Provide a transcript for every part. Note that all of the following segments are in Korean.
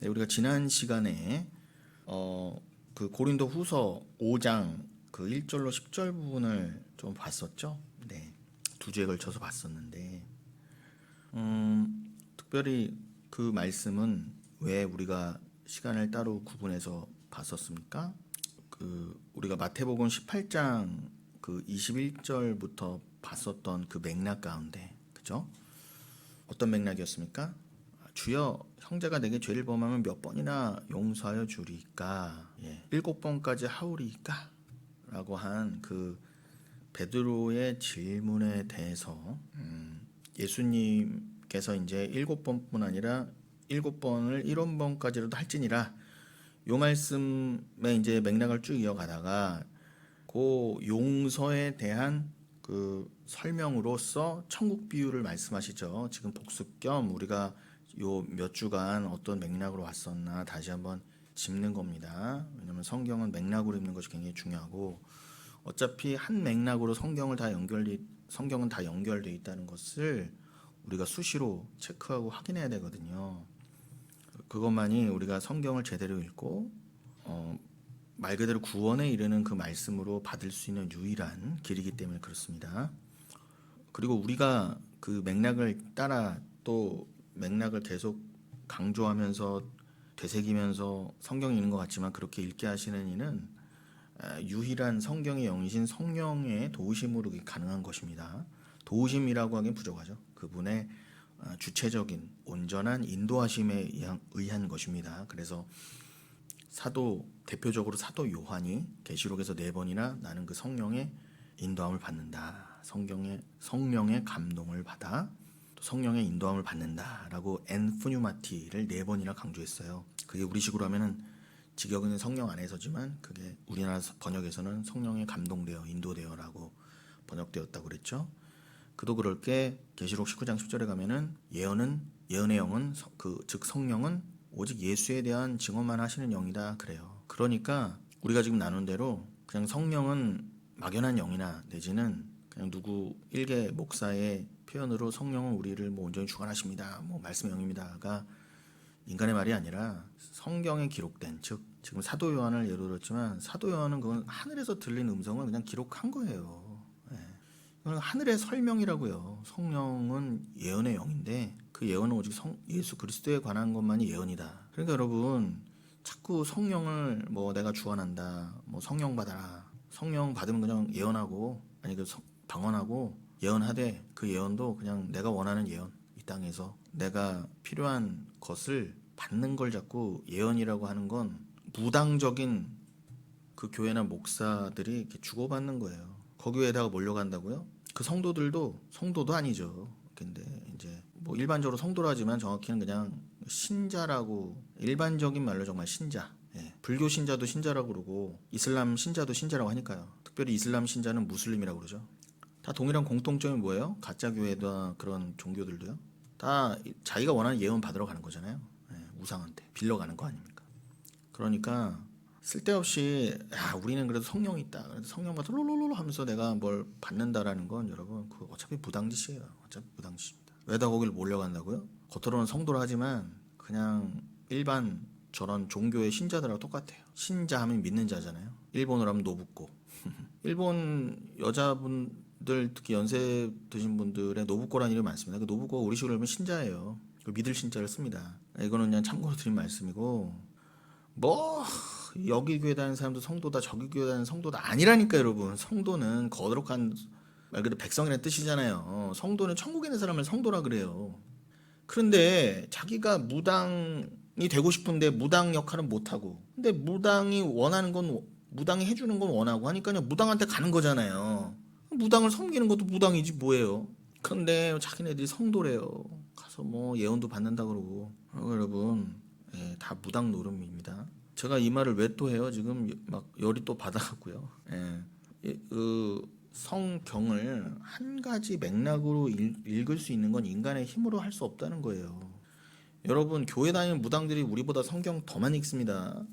네, 우리가 지난 시간에 그 고린도 후서 5장 그 1절로 10절 부분을 좀 봤었죠. 네, 두 주에 걸쳐서 봤었는데 특별히 그 말씀은 왜 우리가 시간을 따로 구분해서 봤었습니까? 그 우리가 마태복음 18장 그 21절부터 봤었던 그 맥락 가운데, 그죠? 어떤 맥락이었습니까? 주여, 형제가 내게 죄를 범하면 몇 번이나 용서하여 주리까? 7번까지 하오리까? 라고 한 그 베드로의 질문에 대해서 예수님께서 이제 7번뿐 아니라 7번을 1원번까지라도 할지니라, 요 말씀의 이제 맥락을 쭉 이어가다가 그 용서에 대한 그 설명으로서 천국 비유를 말씀하시죠. 지금 복습 겸 우리가 요 몇 주간 어떤 맥락으로 왔었나 다시 한번 짚는 겁니다. 왜냐하면 성경은 맥락으로 읽는 것이 굉장히 중요하고, 어차피 한 맥락으로 성경은 다 연결되어 있다는 것을 우리가 수시로 체크하고 확인해야 되거든요. 그것만이 우리가 성경을 제대로 읽고 말 그대로 구원에 이르는 그 말씀으로 받을 수 있는 유일한 길이기 때문에 그렇습니다. 그리고 우리가 그 맥락을 따라 또 맥락을 계속 강조하면서 되새기면서 성경이 있는 것 같지만 그렇게 읽게 하시는 이는 유일한 성경의 영이신 성령의 도우심으로 가능한 것입니다. 도우심이라고 하기엔 부족하죠. 그분의 주체적인 온전한 인도하심에 의한 것입니다. 그래서 대표적으로 사도 요한이 계시록에서 4번이나 나는 그 성령의 인도함을 받는다, 성령의 감동을 받아 또 성령의 인도함을 받는다라고 엔푸뉴마티를 4번이나 강조했어요. 그게 우리식으로 하면은 직역은 성령 안에서지만 그게 우리나라 번역에서는 성령에 감동되어 인도되어라고 번역되었다고 그랬죠. 그도 그럴 게 계시록 19장 10절에 가면은 예언의 영은 즉 성령은 오직 예수에 대한 증언만 하시는 영이다 그래요. 그러니까 우리가 지금 나눈 대로 그냥 성령은 막연한 영이나 내지는 그냥 누구 일개 목사의 표현으로 성령은 우리를 뭐 온전히 주관하십니다, 뭐 말씀의 영입니다가 인간의 말이 아니라 성경에 기록된, 즉 지금 사도 요한을 예로 들었지만 사도 요한은 그건 하늘에서 들린 음성을 그냥 기록한 거예요. 그건 하늘의 설명이라고요. 성령은 예언의 영인데 그 예언은 오직 예수 그리스도에 관한 것만이 예언이다. 그러니까 여러분, 자꾸 성령을 뭐 내가 주관한다, 뭐 성령 받아라, 성령 받으면 그냥 예언하고, 아니 방언하고 예언하되 그 예언도 그냥 내가 원하는 예언, 이 땅에서 내가 필요한 것을 받는 걸 자꾸 예언이라고 하는 건 무당적인 그 교회나 목사들이 이렇게 주고받는 거예요. 거기에다가 몰려간다고요? 그 성도도 아니죠. 근데 이제 뭐 일반적으로 성도라지만 정확히는 그냥 신자라고, 일반적인 말로 정말 신자. 불교 신자도 신자라고 그러고 이슬람 신자도 신자라고 하니까요. 특별히 이슬람 신자는 무슬림이라고 그러죠. 다 동일한 공통점이 뭐예요? 가짜 교회나 그런 종교들도요. 다 자기가 원하는 예언 받으러 가는 거잖아요. 우상한테 빌려가는 거 아닙니까? 그러니까 쓸데없이 우리는 그래도 성령이 있다, 그래도 성령 받아 롤롤롤 하면서 내가 뭘 받는다라는 건 여러분, 그 어차피 무당짓이에요. 어차피 무당짓입니다. 왜다 거기를 몰려간다고요? 겉으로는 성도라 하지만 그냥 일반 저런 종교의 신자들하고 똑같아요. 신자 하면 믿는 자잖아요. 일본어로 하면 노부꼬. 일본 여자분들, 특히 연세 드신 분들의 노부꼬라는 이름이 많습니다. 그 노부꼬가 우리식으로 하면 신자예요. 믿을 신자를 씁니다. 이거는 그냥 참고로 드린 말씀이고, 뭐 여기 교회 다니는 사람도 성도다, 저기 교회 다니는 성도다 아니라니까. 여러분, 성도는 거룩한 말 그대로 백성이라는 뜻이잖아요. 성도는 천국에 있는 사람을 성도라 그래요. 그런데 자기가 무당이 되고 싶은데 무당 역할은 못하고, 근데 무당이 원하는 건, 무당이 해주는 건 원하고 하니까요, 무당한테 가는 거잖아요. 무당을 섬기는 것도 무당이지 뭐예요. 근데 자기네들이 성도래요. 가서 뭐 예언도 받는다 그러고. 여러분, 다 무당 노름입니다. 제가 이 말을 왜 또 해요? 지금 막 열이 또 받아갖고요. 그 성경을 한 가지 맥락으로 읽을 수 있는 건 인간의 힘으로 할 수 없다는 거예요. 여러분, 교회 다니는 무당들이 우리보다 성경 더 많이 읽습니다.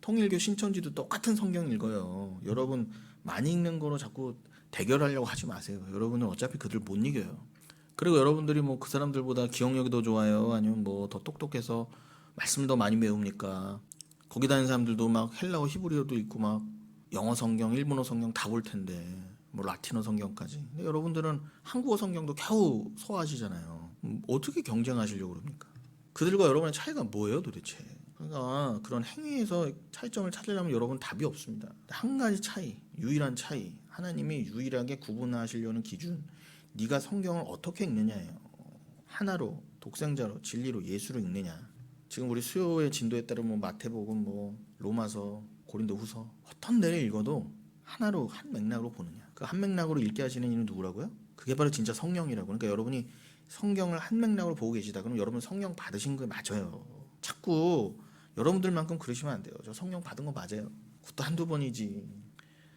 통일교 신천지도 똑같은 성경 읽어요. 여러분, 많이 읽는 거로 자꾸 대결하려고 하지 마세요. 여러분은 어차피 그들 못 이겨요. 그리고 여러분들이 뭐 그 사람들보다 기억력이 더 좋아요, 아니면 뭐 더 똑똑해서 말씀을 더 많이 외웁니까? 거기 다니는 사람들도 막 헬라어 히브리어도 있고 막 영어 성경, 일본어 성경 다 볼 텐데 뭐 라틴어 성경까지. 근데 여러분들은 한국어 성경도 겨우 소화하시잖아요. 어떻게 경쟁하시려고 그럽니까? 그들과 여러분의 차이가 뭐예요 도대체? 그러니까 그런 행위에서 차이점을 찾으려면 여러분 답이 없습니다. 한 가지 차이, 유일한 차이, 하나님이 유일하게 구분하시려는 기준, 네가 성경을 어떻게 읽느냐예요. 하나로, 독생자로, 진리로, 예수로 읽느냐. 지금 우리 수요의 진도에 따르면 뭐 마태복음, 뭐 로마서, 고린도후서 어떤 데를 읽어도 하나로 한 맥락으로 보느냐. 그 한 맥락으로 읽게 하시는 이는 누구라고요? 그게 바로 진짜 성령이라고. 그러니까 여러분이 성경을 한 맥락으로 보고 계시다. 그럼 여러분 성령 받으신 거 맞아요. 자꾸 여러분들만큼 그러시면 안 돼요. 저 성령 받은 거 맞아요. 그것도 한두 번이지.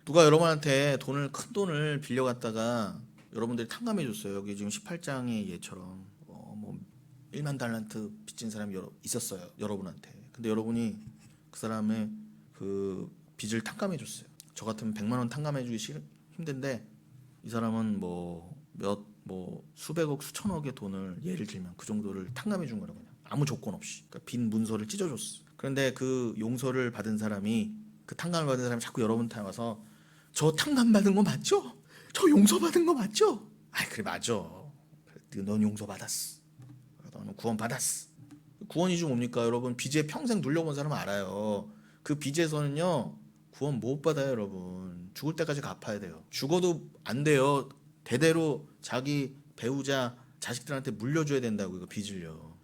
누가 여러분한테 큰 돈을 빌려갔다가 여러분들이 탕감해 줬어요. 여기 지금 18장의 예처럼 뭐 1만 달란트 빚진 사람이 있었어요. 여러분한테. 근데 여러분이 그 사람의 그 빚을 탕감해 줬어요. 저 같으면 100만 원 탕감해 주기 힘든데 이 사람은 뭐 수백억 수천억의 돈을 예를 들면 그 정도를 탕감해 준 거라고요. 아무 조건 없이. 그러니까 빈 문서를 찢어줬어. 그런데 그 용서를 받은 사람이 그 탕감을 받은 사람이 자꾸 여러분한테 와서 저 탕감 받은 거 맞죠? 저 용서 받은 거 맞죠? 아이 그래 맞아. 넌 용서 받았어. 너는 구원 받았어. 구원이 좀 뭡니까? 여러분 빚에 평생 눌려본 사람은 알아요. 그 빚에서는요 구원 못 받아요 여러분. 죽을 때까지 갚아야 돼요. 죽어도 안 돼요. 대대로 자기 배우자 자식들한테 물려줘야 된다고 이거 빚을요.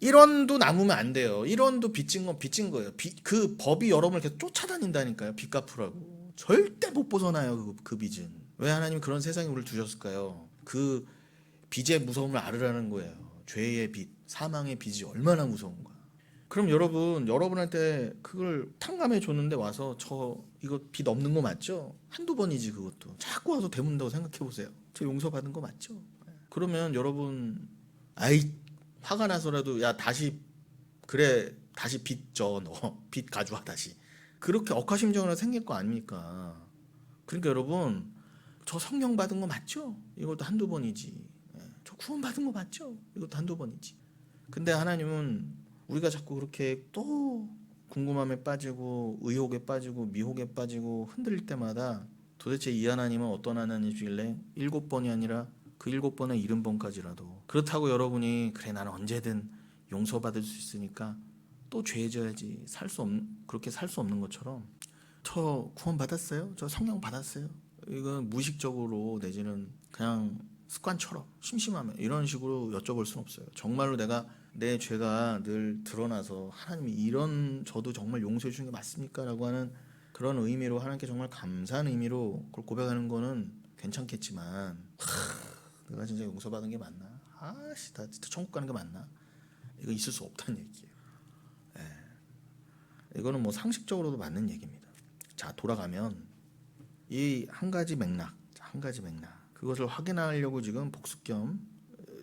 1원도 남으면 안 돼요. 1원도 빚진 건 빚진 거예요. 그 법이 여러분을 계속 쫓아다닌다니까요. 빚 갚으라고. 절대 못 벗어나요. 그 빚은. 왜 하나님이 그런 세상에 우리를 두셨을까요? 그 빚의 무서움을 알으라는 거예요. 죄의 빚, 사망의 빚이 얼마나 무서운가. 그럼 여러분한테 그걸 탕감해 줬는데 와서 저 이거 빚 없는 거 맞죠? 한두 번이지 그것도. 자꾸 와서 대문다고 생각해 보세요. 저 용서받은 거 맞죠? 그러면 여러분 아이 화가 나서라도 야 다시 그래 다시 빚 져 너 빚 가져와 다시 그렇게 억하심정으로 생길 거 아닙니까? 그러니까 여러분 저 성령 받은 거 맞죠? 이것도 한두 번이지. 저 구원 받은 거 맞죠? 이것도 한두 번이지. 근데 하나님은 우리가 자꾸 그렇게 또 궁금함에 빠지고 의혹에 빠지고 미혹에 빠지고 흔들릴 때마다 도대체 이 하나님은 어떤 하나님이길래 7번이 아니라 그 7번에 70번까지라도 그렇다고 여러분이 그래 나는 언제든 용서받을 수 있으니까 또 죄져야지 그렇게 살 수 없는 것처럼 저 구원 받았어요? 저 성령 받았어요? 이건 무의식적으로 내지는 그냥 습관처럼 심심하면 이런 식으로 여쭤볼 수는 없어요. 정말로 내 죄가 늘 드러나서 하나님이 이런 저도 정말 용서해 주신 게 맞습니까? 라고 하는 그런 의미로 하나님께 정말 감사한 의미로 그걸 고백하는 거는 괜찮겠지만 내가 진짜 용서받은 게 맞나? 아씨 나 진짜 천국 가는 게 맞나? 이거 있을 수 없다는 얘기예요. 이거는 뭐 상식적으로도 맞는 얘기입니다. 자 돌아가면 이 한 가지 맥락 그것을 확인하려고 지금 복습 겸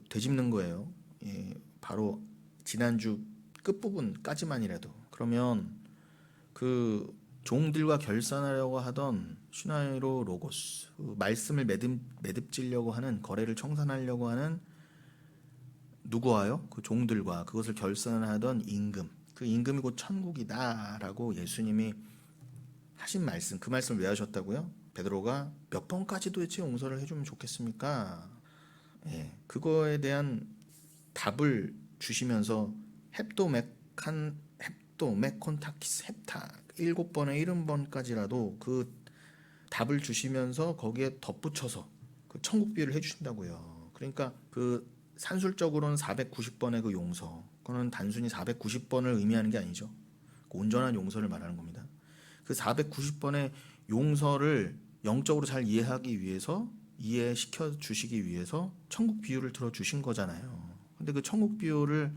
되짚는 거예요. 바로 지난주 끝부분까지만이라도 그러면 그 종들과 결산하려고 하던 슈나이로 로고스 말씀을 매듭지려고 하는 거래를 청산하려고 하는 누구와요? 그 종들과 그것을 결산하던 임금 그 임금이 곧 천국이다라고 예수님이 하신 말씀 그 말씀을 왜 하셨다고요? 베드로가 몇 번까지 도대체 용서를 해주면 좋겠습니까? 그거에 대한 답을 주시면서 헵도메콘타키스 헵타 7번에 70번까지라도 그 답을 주시면서 거기에 덧붙여서 그 천국 비유를 해주신다고요. 그러니까 그 산술적으로는 490번의 그 용서 그거는 단순히 490번을 의미하는 게 아니죠. 그 온전한 용서를 말하는 겁니다. 그 490번의 용서를 영적으로 잘 이해시켜 주시기 위해서 천국 비유를 들어 주신 거잖아요. 근데 그 천국 비유를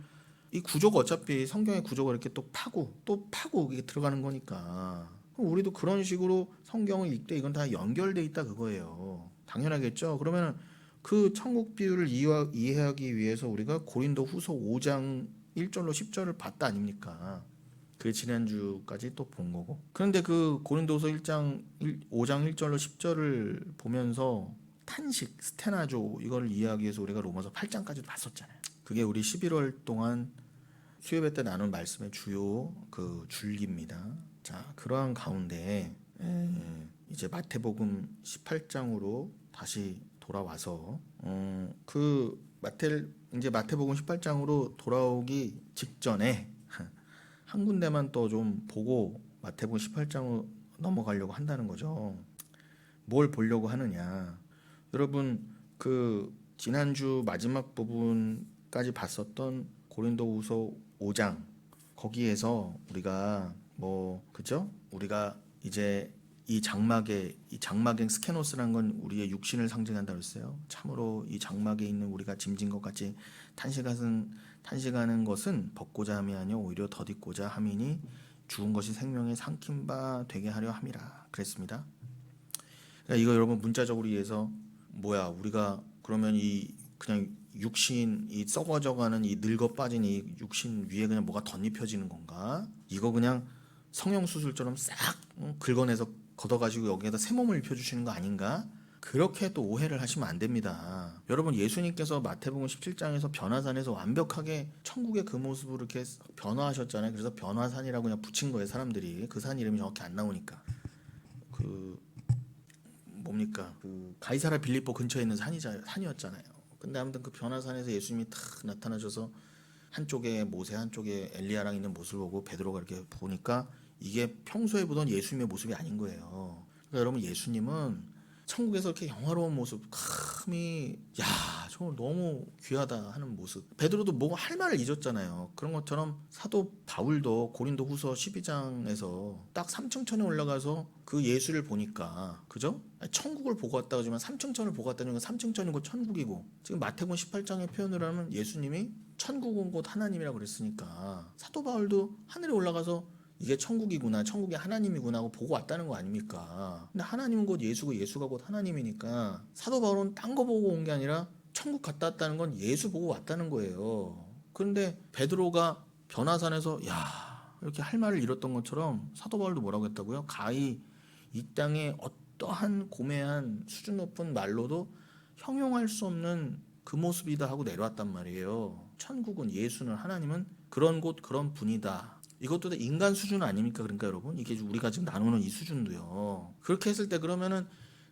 이 구조가 어차피 성경의 구조가 이렇게 또 파고 이게 들어가는 거니까 그럼 우리도 그런 식으로 성경을 읽되 이건 다 연결돼 있다 그거예요. 당연하겠죠. 그러면 그 천국 비유를 이해하기 위해서 우리가 고린도후서 5장 1절로 10절을 봤다 아닙니까? 그 지난주까지 또 본 거고. 그런데 그 고린도서 5장 1절로 10절을 보면서 탄식, 스테나조 이거를 이해하기 위해서 우리가 로마서 8장까지도 봤었잖아요. 그게 우리 11월 동안 수요일 때 나눈 말씀의 주요 그 줄기입니다. 자, 그러한 가운데 이제 마태복음 18장으로 다시 돌아와서 이제 마태복음 18장으로 돌아오기 직전에 한 군데만 또 좀 보고 마태복음 18장으로 넘어가려고 한다는 거죠. 뭘 보려고 하느냐? 여러분 그 지난주 마지막 부분까지 봤었던 고린도후서 5장 거기에서 우리가 그죠? 우리가 이제 이 장막의 스케노스란 건 우리의 육신을 상징한다고 했어요. 참으로 이 장막에 있는 우리가 짐진 것 같이 탄식하는 것은 벗고자 함이 아니요 오히려 덧입고자 함이니 죽은 것이 생명에 삼킨 바 되게 하려 함이라 그랬습니다. 그러니까 이거 여러분 문자적으로 이해해서 우리가 그러면 이 그냥 육신 이 썩어져가는 이 늙어 빠진 이 육신 위에 그냥 뭐가 덧입혀지는 건가? 이거 그냥 성형 수술처럼 싹 긁어내서 걷어가지고 여기에다 새 몸을 입혀주시는 거 아닌가? 그렇게 또 오해를 하시면 안 됩니다. 여러분 예수님께서 마태복음 17장에서 변화산에서 완벽하게 천국의 그 모습으로 이렇게 변화하셨잖아요. 그래서 변화산이라고 그냥 붙인 거예요. 사람들이 그 산 이름이 정확히 안 나오니까 그 가이사라 빌립보 근처에 있는 산이었잖아요. 근데 아무튼 그 변화산에서 예수님이 탁 나타나셔서 한쪽에 모세 한쪽에 엘리야랑 있는 모습을 보고 베드로가 이렇게 보니까 이게 평소에 보던 예수님의 모습이 아닌 거예요. 그러니까 여러분 예수님은 천국에서 이렇게 영화로운 모습 감히 저거 너무 귀하다 하는 모습. 베드로도 뭐 할 말을 잊었잖아요. 그런 것처럼 사도 바울도 고린도 후서 12장에서 딱 3층천에 올라가서 그 예수를 보니까 그죠? 천국을 보고 왔다고 하지만 3층천을 보고 왔다는 건 3층천이고 천국이고 지금 마태복음 18장의 표현을 하면 예수님이 천국은 곧 하나님이라고 그랬으니까 사도 바울도 하늘에 올라가서 이게 천국이구나 천국이 하나님이구나 하고 보고 왔다는 거 아닙니까? 근데 하나님은 곧 예수고 예수가 곧 하나님이니까 사도 바울은 딴 거 보고 온 게 아니라 천국 갔다 왔다는 건 예수 보고 왔다는 거예요. 그런데 베드로가 변화산에서 이렇게 할 말을 잃었던 것처럼 사도 바울도 뭐라고 했다고요? 가히 이 땅에 어떠한 고매한 수준 높은 말로도 형용할 수 없는 그 모습이다 하고 내려왔단 말이에요. 천국은 예수는 하나님은 그런 곳 그런 분이다. 이것도 다 인간 수준 아닙니까? 그러니까 여러분 이게 우리가 지금 나누는 이 수준도요. 그렇게 했을 때 그러면은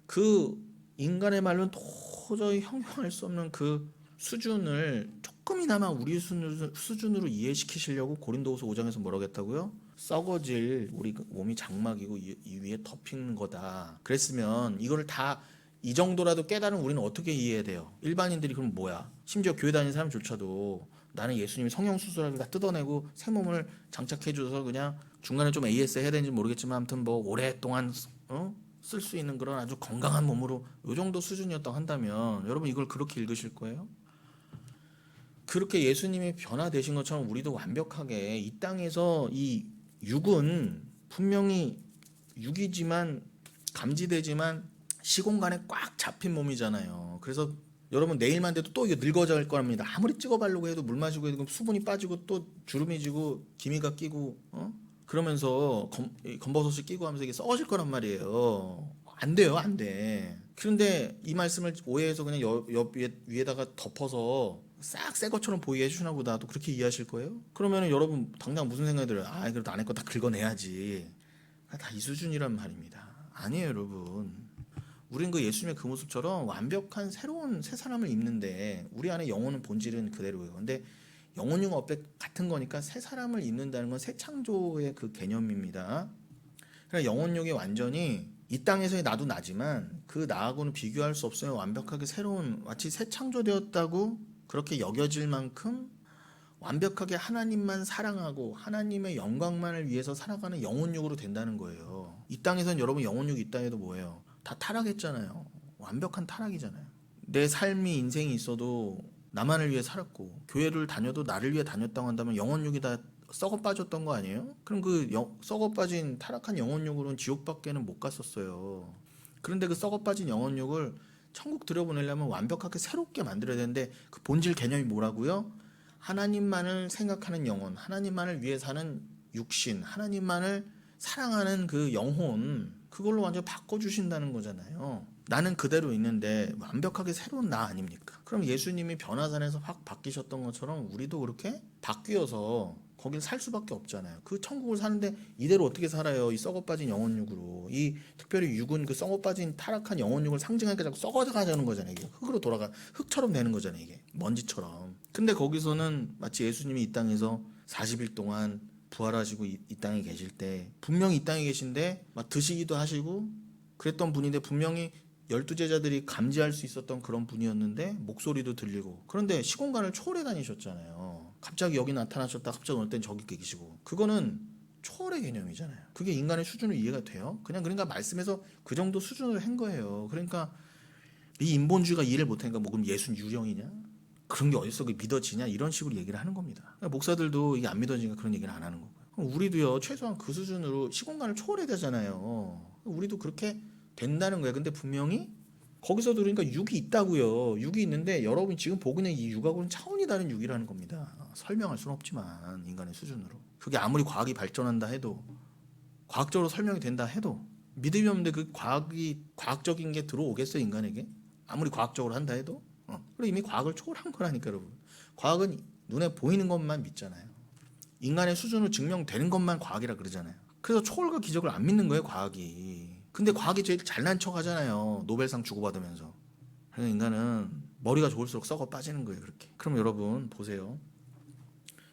그 인간의 말로는 도저히 형용할 수 없는 그 수준을 조금이나마 우리 수준으로 이해시키시려고 고린도후서 5장에서 뭐라고 했다고요? 썩어질 우리 몸이 장막이고 이 위에 덮인 거다. 그랬으면 이거를 다 이 정도라도 깨달은 우리는 어떻게 이해해야 돼요? 일반인들이 그럼 뭐야? 심지어 교회 다니는 사람조차도 나는 예수님이 성형 수술하고 다 뜯어내고 새 몸을 장착해줘서 그냥 중간에 좀 AS 해야 되는지 모르겠지만 아무튼 오랫동안 쓸 수 있는 그런 아주 건강한 몸으로 이 정도 수준이었다고 한다면 여러분 이걸 그렇게 읽으실 거예요? 그렇게 예수님이 변화되신 것처럼 우리도 완벽하게 이 땅에서 이 육은 분명히 육이지만 감지되지만 시공간에 꽉 잡힌 몸이잖아요. 그래서 여러분 내일만 돼도 또 이게 늙어질 겁니다. 아무리 찍어 바르고 해도 물 마시고 해도 수분이 빠지고 또 주름이 지고 기미가 끼고 그러면서 검버섯이 끼고 하면서 이게 썩어질 거란 말이에요. 안 돼요, 안 돼. 그런데 이 말씀을 오해해서 그냥 위에다가 덮어서 싹 새 것처럼 보이게 해주시나 보다도 그렇게 이해하실 거예요? 그러면 여러분 당장 무슨 생각이 들어요? 그래도 안에 거 다 긁어내야지. 다 이 수준이란 말입니다. 아니에요, 여러분. 우린 그 예수님의 그 모습처럼 완벽한 새로운 새 사람을 입는데 우리 안에 영혼은 본질은 그대로예요. 근데 영혼육 어백 같은 거니까 새 사람을 입는다는 건 새 창조의 그 개념입니다. 그러니까 영혼육이 완전히 이 땅에서의 나도 나지만 그 나하고는 비교할 수 없어요. 완벽하게 새로운 마치 새 창조되었다고 그렇게 여겨질 만큼 완벽하게 하나님만 사랑하고 하나님의 영광만을 위해서 살아가는 영혼육으로 된다는 거예요. 이 땅에서는 여러분 영혼육이 있다 해도 뭐예요? 다 타락했잖아요. 완벽한 타락이잖아요. 내 삶이 인생이 있어도 나만을 위해 살았고 교회를 다녀도 나를 위해 다녔다고 한다면 영혼육이 다 썩어 빠졌던 거 아니에요? 그럼 그 썩어 빠진 타락한 영혼육으로는 지옥밖에는 못 갔었어요. 그런데 그 썩어 빠진 영혼육을 천국 들여보내려면 완벽하게 새롭게 만들어야 되는데 그 본질 개념이 뭐라고요? 하나님만을 생각하는 영혼, 하나님만을 위해 사는 육신, 하나님만을 사랑하는 그 영혼, 그걸로 완전 바꿔주신다는 거잖아요. 나는 그대로 있는데 완벽하게 새로운 나 아닙니까? 그럼 예수님이 변화산에서 확 바뀌셨던 것처럼 우리도 그렇게 바뀌어서 거길 살 수밖에 없잖아요. 그 천국을 사는데 이대로 어떻게 살아요? 이 썩어 빠진 영혼육으로. 이 특별히 육은 그 썩어 빠진 타락한 영혼육을 상징하니까 자꾸 썩어가자는 거잖아요. 이게 흙으로 돌아가 흙처럼 되는 거잖아요. 이게 먼지처럼. 근데 거기서는 마치 예수님이 이 땅에서 40일 동안 부활하시고 이 땅에 계실 때 분명히 이 땅에 계신데 막 드시기도 하시고 그랬던 분인데 분명히 12제자들이 감지할 수 있었던 그런 분이었는데 목소리도 들리고 그런데 시공간을 초월해 다니셨잖아요. 갑자기 여기 나타나셨다 갑자기 어느 땐 저기 계시고 그거는 초월의 개념이잖아요. 그게 인간의 수준으로 이해가 돼요? 그러니까 말씀에서 그 정도 수준으로 한 거예요. 그러니까 이 인본주의가 이해를 못하니까 뭐 그럼 예수는 유령이냐? 그런 게 어디서 믿어지냐? 이런 식으로 얘기를 하는 겁니다. 그러니까 목사들도 이게 안 믿어지니까 그런 얘기를 안 하는 거고요. 우리도요 최소한 그 수준으로 시공간을 초월해야 되잖아요. 우리도 그렇게 된다는 거예요. 근데 분명히 거기서도 그러니까 육이 있다고요. 육이 있는데 여러분 지금 보고 있는 이 육하고는 차원이 다른 육이라는 겁니다. 설명할 수는 없지만 인간의 수준으로. 그게 아무리 과학이 발전한다 해도 과학적으로 설명이 된다 해도 믿음이 없는데 그 과학적인 게 들어오겠어요 인간에게? 아무리 과학적으로 한다 해도? 그리고 이미 과학을 초월한 거라니까 여러분. 과학은 눈에 보이는 것만 믿잖아요. 인간의 수준으로 증명되는 것만 과학이라 그러잖아요. 그래서 초월과 기적을 안 믿는 거예요 과학이. 근데 과학이 제일 잘난 척 하잖아요. 노벨상 주고받으면서. 그래서 인간은 머리가 좋을수록 썩어 빠지는 거예요. 그렇게. 그럼 여러분 보세요.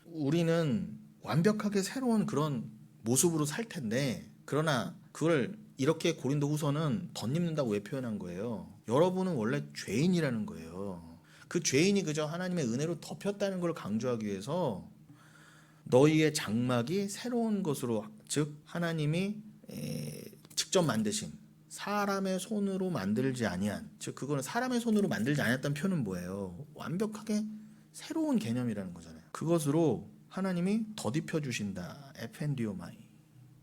우리는 완벽하게 새로운 그런 모습으로 살 텐데 그러나 그걸 이렇게 고린도 후서는 덧입는다고 왜 표현한 거예요? 여러분은 원래 죄인이라는 거예요. 그 죄인이 그저 하나님의 은혜로 덮였다는 걸 강조하기 위해서 너희의 장막이 새로운 것으로 즉 하나님이 직접 만드신 사람의 손으로 만들지 아니한 즉 그거는 사람의 손으로 만들지 아니했다는 표현은 뭐예요? 완벽하게 새로운 개념이라는 거잖아요. 그것으로 하나님이 덧입혀 주신다. 에펜디오마이.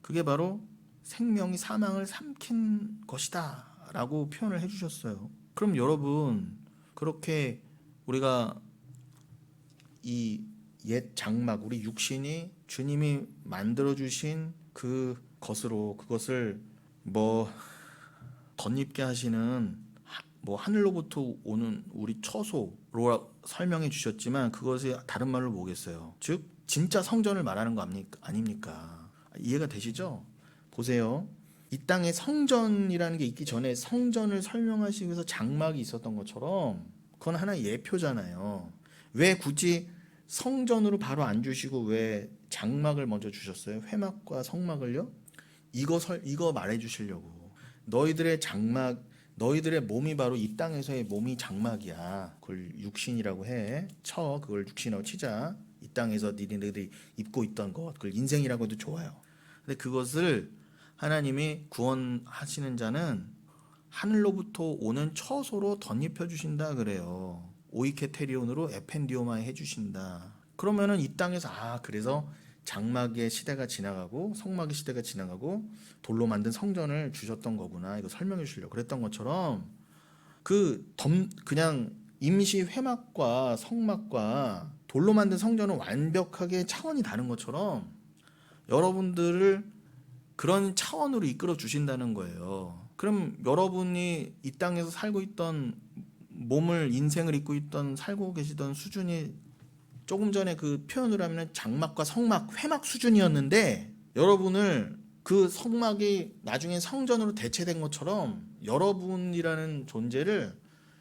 그게 바로 생명이 사망을 삼킨 것이다 라고 표현을 해주셨어요. 그럼 여러분 그렇게 우리가 이 옛 장막 우리 육신이 주님이 만들어주신 그 것을 뭐 덧입게 하시는 뭐 하늘로부터 오는 우리 처소로 설명해 주셨지만 그것이 다른 말로 뭐겠어요? 즉 진짜 성전을 말하는 거 아닙니까? 이해가 되시죠? 보세요. 이 땅에 성전이라는 게 있기 전에 성전을 설명하시기 위해서 장막이 있었던 것처럼 그건 하나의 예표잖아요. 왜 굳이 성전으로 바로 안 주시고 왜 장막을 먼저 주셨어요? 회막과 성막을요? 이거 말해 주시려고. 너희들의 장막, 너희들의 몸이 바로 이 땅에서의 몸이 장막이야. 그걸 육신이라고 해. 그걸 육신이라고 치자. 이 땅에서 너희들이 입고 있던 것, 그걸 인생이라고 해도 좋아요. 근데 그것을 하나님이 구원하시는 자는 하늘로부터 오는 처소로 덧입혀 주신다 그래요. 오이케테리온으로 에펜디오마에 해주신다. 그러면은 이 땅에서 그래서 장막의 시대가 지나가고 성막의 시대가 지나가고 돌로 만든 성전을 주셨던 거구나. 이거 설명해 주시려고 그랬던 것처럼 그냥 임시 회막과 성막과 돌로 만든 성전은 완벽하게 차원이 다른 것처럼 여러분들을 그런 차원으로 이끌어 주신다는 거예요. 그럼 여러분이 이 땅에서 살고 있던 인생을 입고 있던 살고 계시던 수준이 조금 전에 그 표현을 하면 장막과 성막, 회막 수준이었는데 여러분을 그 성막이 나중에 성전으로 대체된 것처럼 여러분이라는 존재를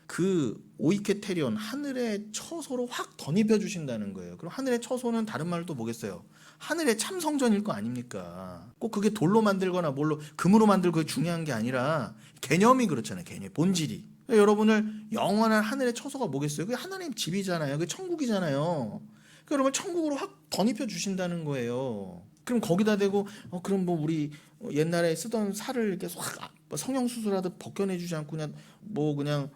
그 오이케테리온 하늘의 처소로 확 덧입혀 주신다는 거예요. 그럼 하늘의 처소는 다른 말로 또 뭐겠어요? 하늘의 참성전일 거 아닙니까? 꼭 그게 돌로 만들거나 뭘로 금으로 만들고 그게 중요한 게 아니라 개념이 그렇잖아요. 개념, 본질이. 여러분을 영원한 하늘의 처소가 뭐겠어요? 그게 하나님 집이잖아요. 그게 천국이잖아요. 그러면 천국으로 확 덧입혀 주신다는 거예요. 그럼 거기다 대고 그럼 뭐 우리 옛날에 쓰던 살을 이렇게 확 성형 수술하듯 벗겨내 주지 않고 그냥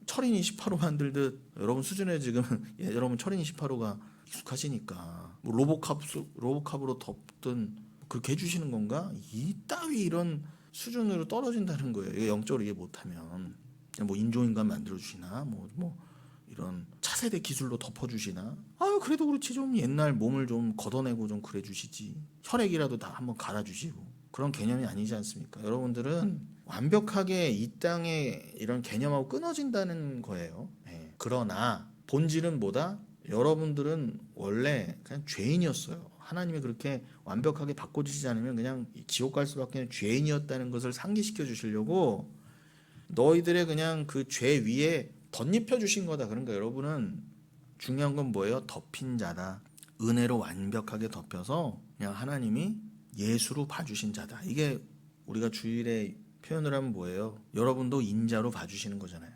철인 28호 만들듯 여러분 수준에 지금 여러분 철인 28호가 익숙하시니까 뭐 로보캅으로 덮든 그렇게 해주시는 건가? 이따위 이런 수준으로 떨어진다는 거예요. 이게 영적으로 이해 못하면 뭐 인조인간 만들어 주시나 뭐 이런 차세대 기술로 덮어주시나? 그래도 그렇지 좀 옛날 몸을 좀 걷어내고 좀 그래 주시지. 혈액이라도 다 한번 갈아주시고 그런 개념이 아니지 않습니까? 여러분들은 완벽하게 이 땅의 이런 개념하고 끊어진다는 거예요. 예. 그러나 본질은 뭐다? 여러분들은 원래 그냥 죄인이었어요. 하나님이 그렇게 완벽하게 바꿔주시지 않으면 그냥 지옥 갈 수밖에 없는 죄인이었다는 것을 상기시켜 주시려고 너희들의 그냥 그 죄 위에 덧입혀 주신 거다. 그러니까 여러분은 중요한 건 뭐예요? 덮인 자다. 은혜로 완벽하게 덮여서 그냥 하나님이 예수로 봐주신 자다. 이게 우리가 주일에 표현을 하면 뭐예요? 여러분도 인자로 봐주시는 거잖아요.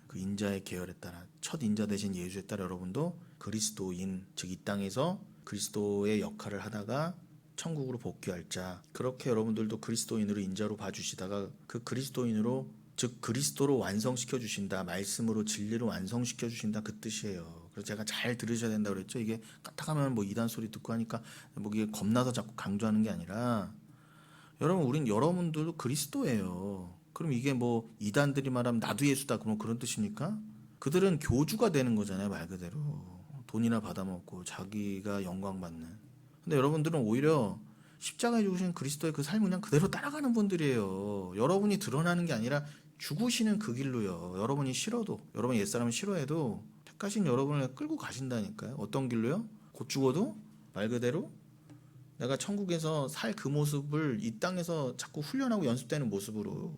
그 인자의 계열에 따라 첫 인자 되신 예수에 따라 여러분도 그리스도인, 즉 이 땅에서 그리스도의 역할을 하다가 천국으로 복귀할 자, 그렇게 여러분들도 그리스도인으로 인자로 봐주시다가 그 그리스도인으로, 즉 그리스도로 완성시켜 주신다. 말씀으로 진리로 완성시켜 주신다. 그 뜻이에요. 그래서 제가 잘 들으셔야 된다고 그랬죠. 이게 까딱하면 뭐 이단 소리 듣고 하니까 뭐 이게 겁나서 자꾸 강조하는 게 아니라, 여러분 우린 여러분들도 그리스도예요. 그럼 이게 뭐 이단들이 말하면 나도 예수다 그럼 그런 뜻입니까? 그들은 교주가 되는 거잖아요. 말 그대로 돈이나 받아먹고 자기가 영광 받는. 근데 여러분들은 오히려 십자가에 죽으신 그리스도의 그 삶을 그냥 그대로 따라가는 분들이에요. 여러분이 드러나는 게 아니라 죽으시는 그 길로요. 여러분이 싫어도, 여러분 옛사람을 싫어해도 택하신 여러분을 끌고 가신다니까요. 어떤 길로요? 곧 죽어도 말 그대로 내가 천국에서 살 그 모습을 이 땅에서 자꾸 훈련하고 연습되는 모습으로.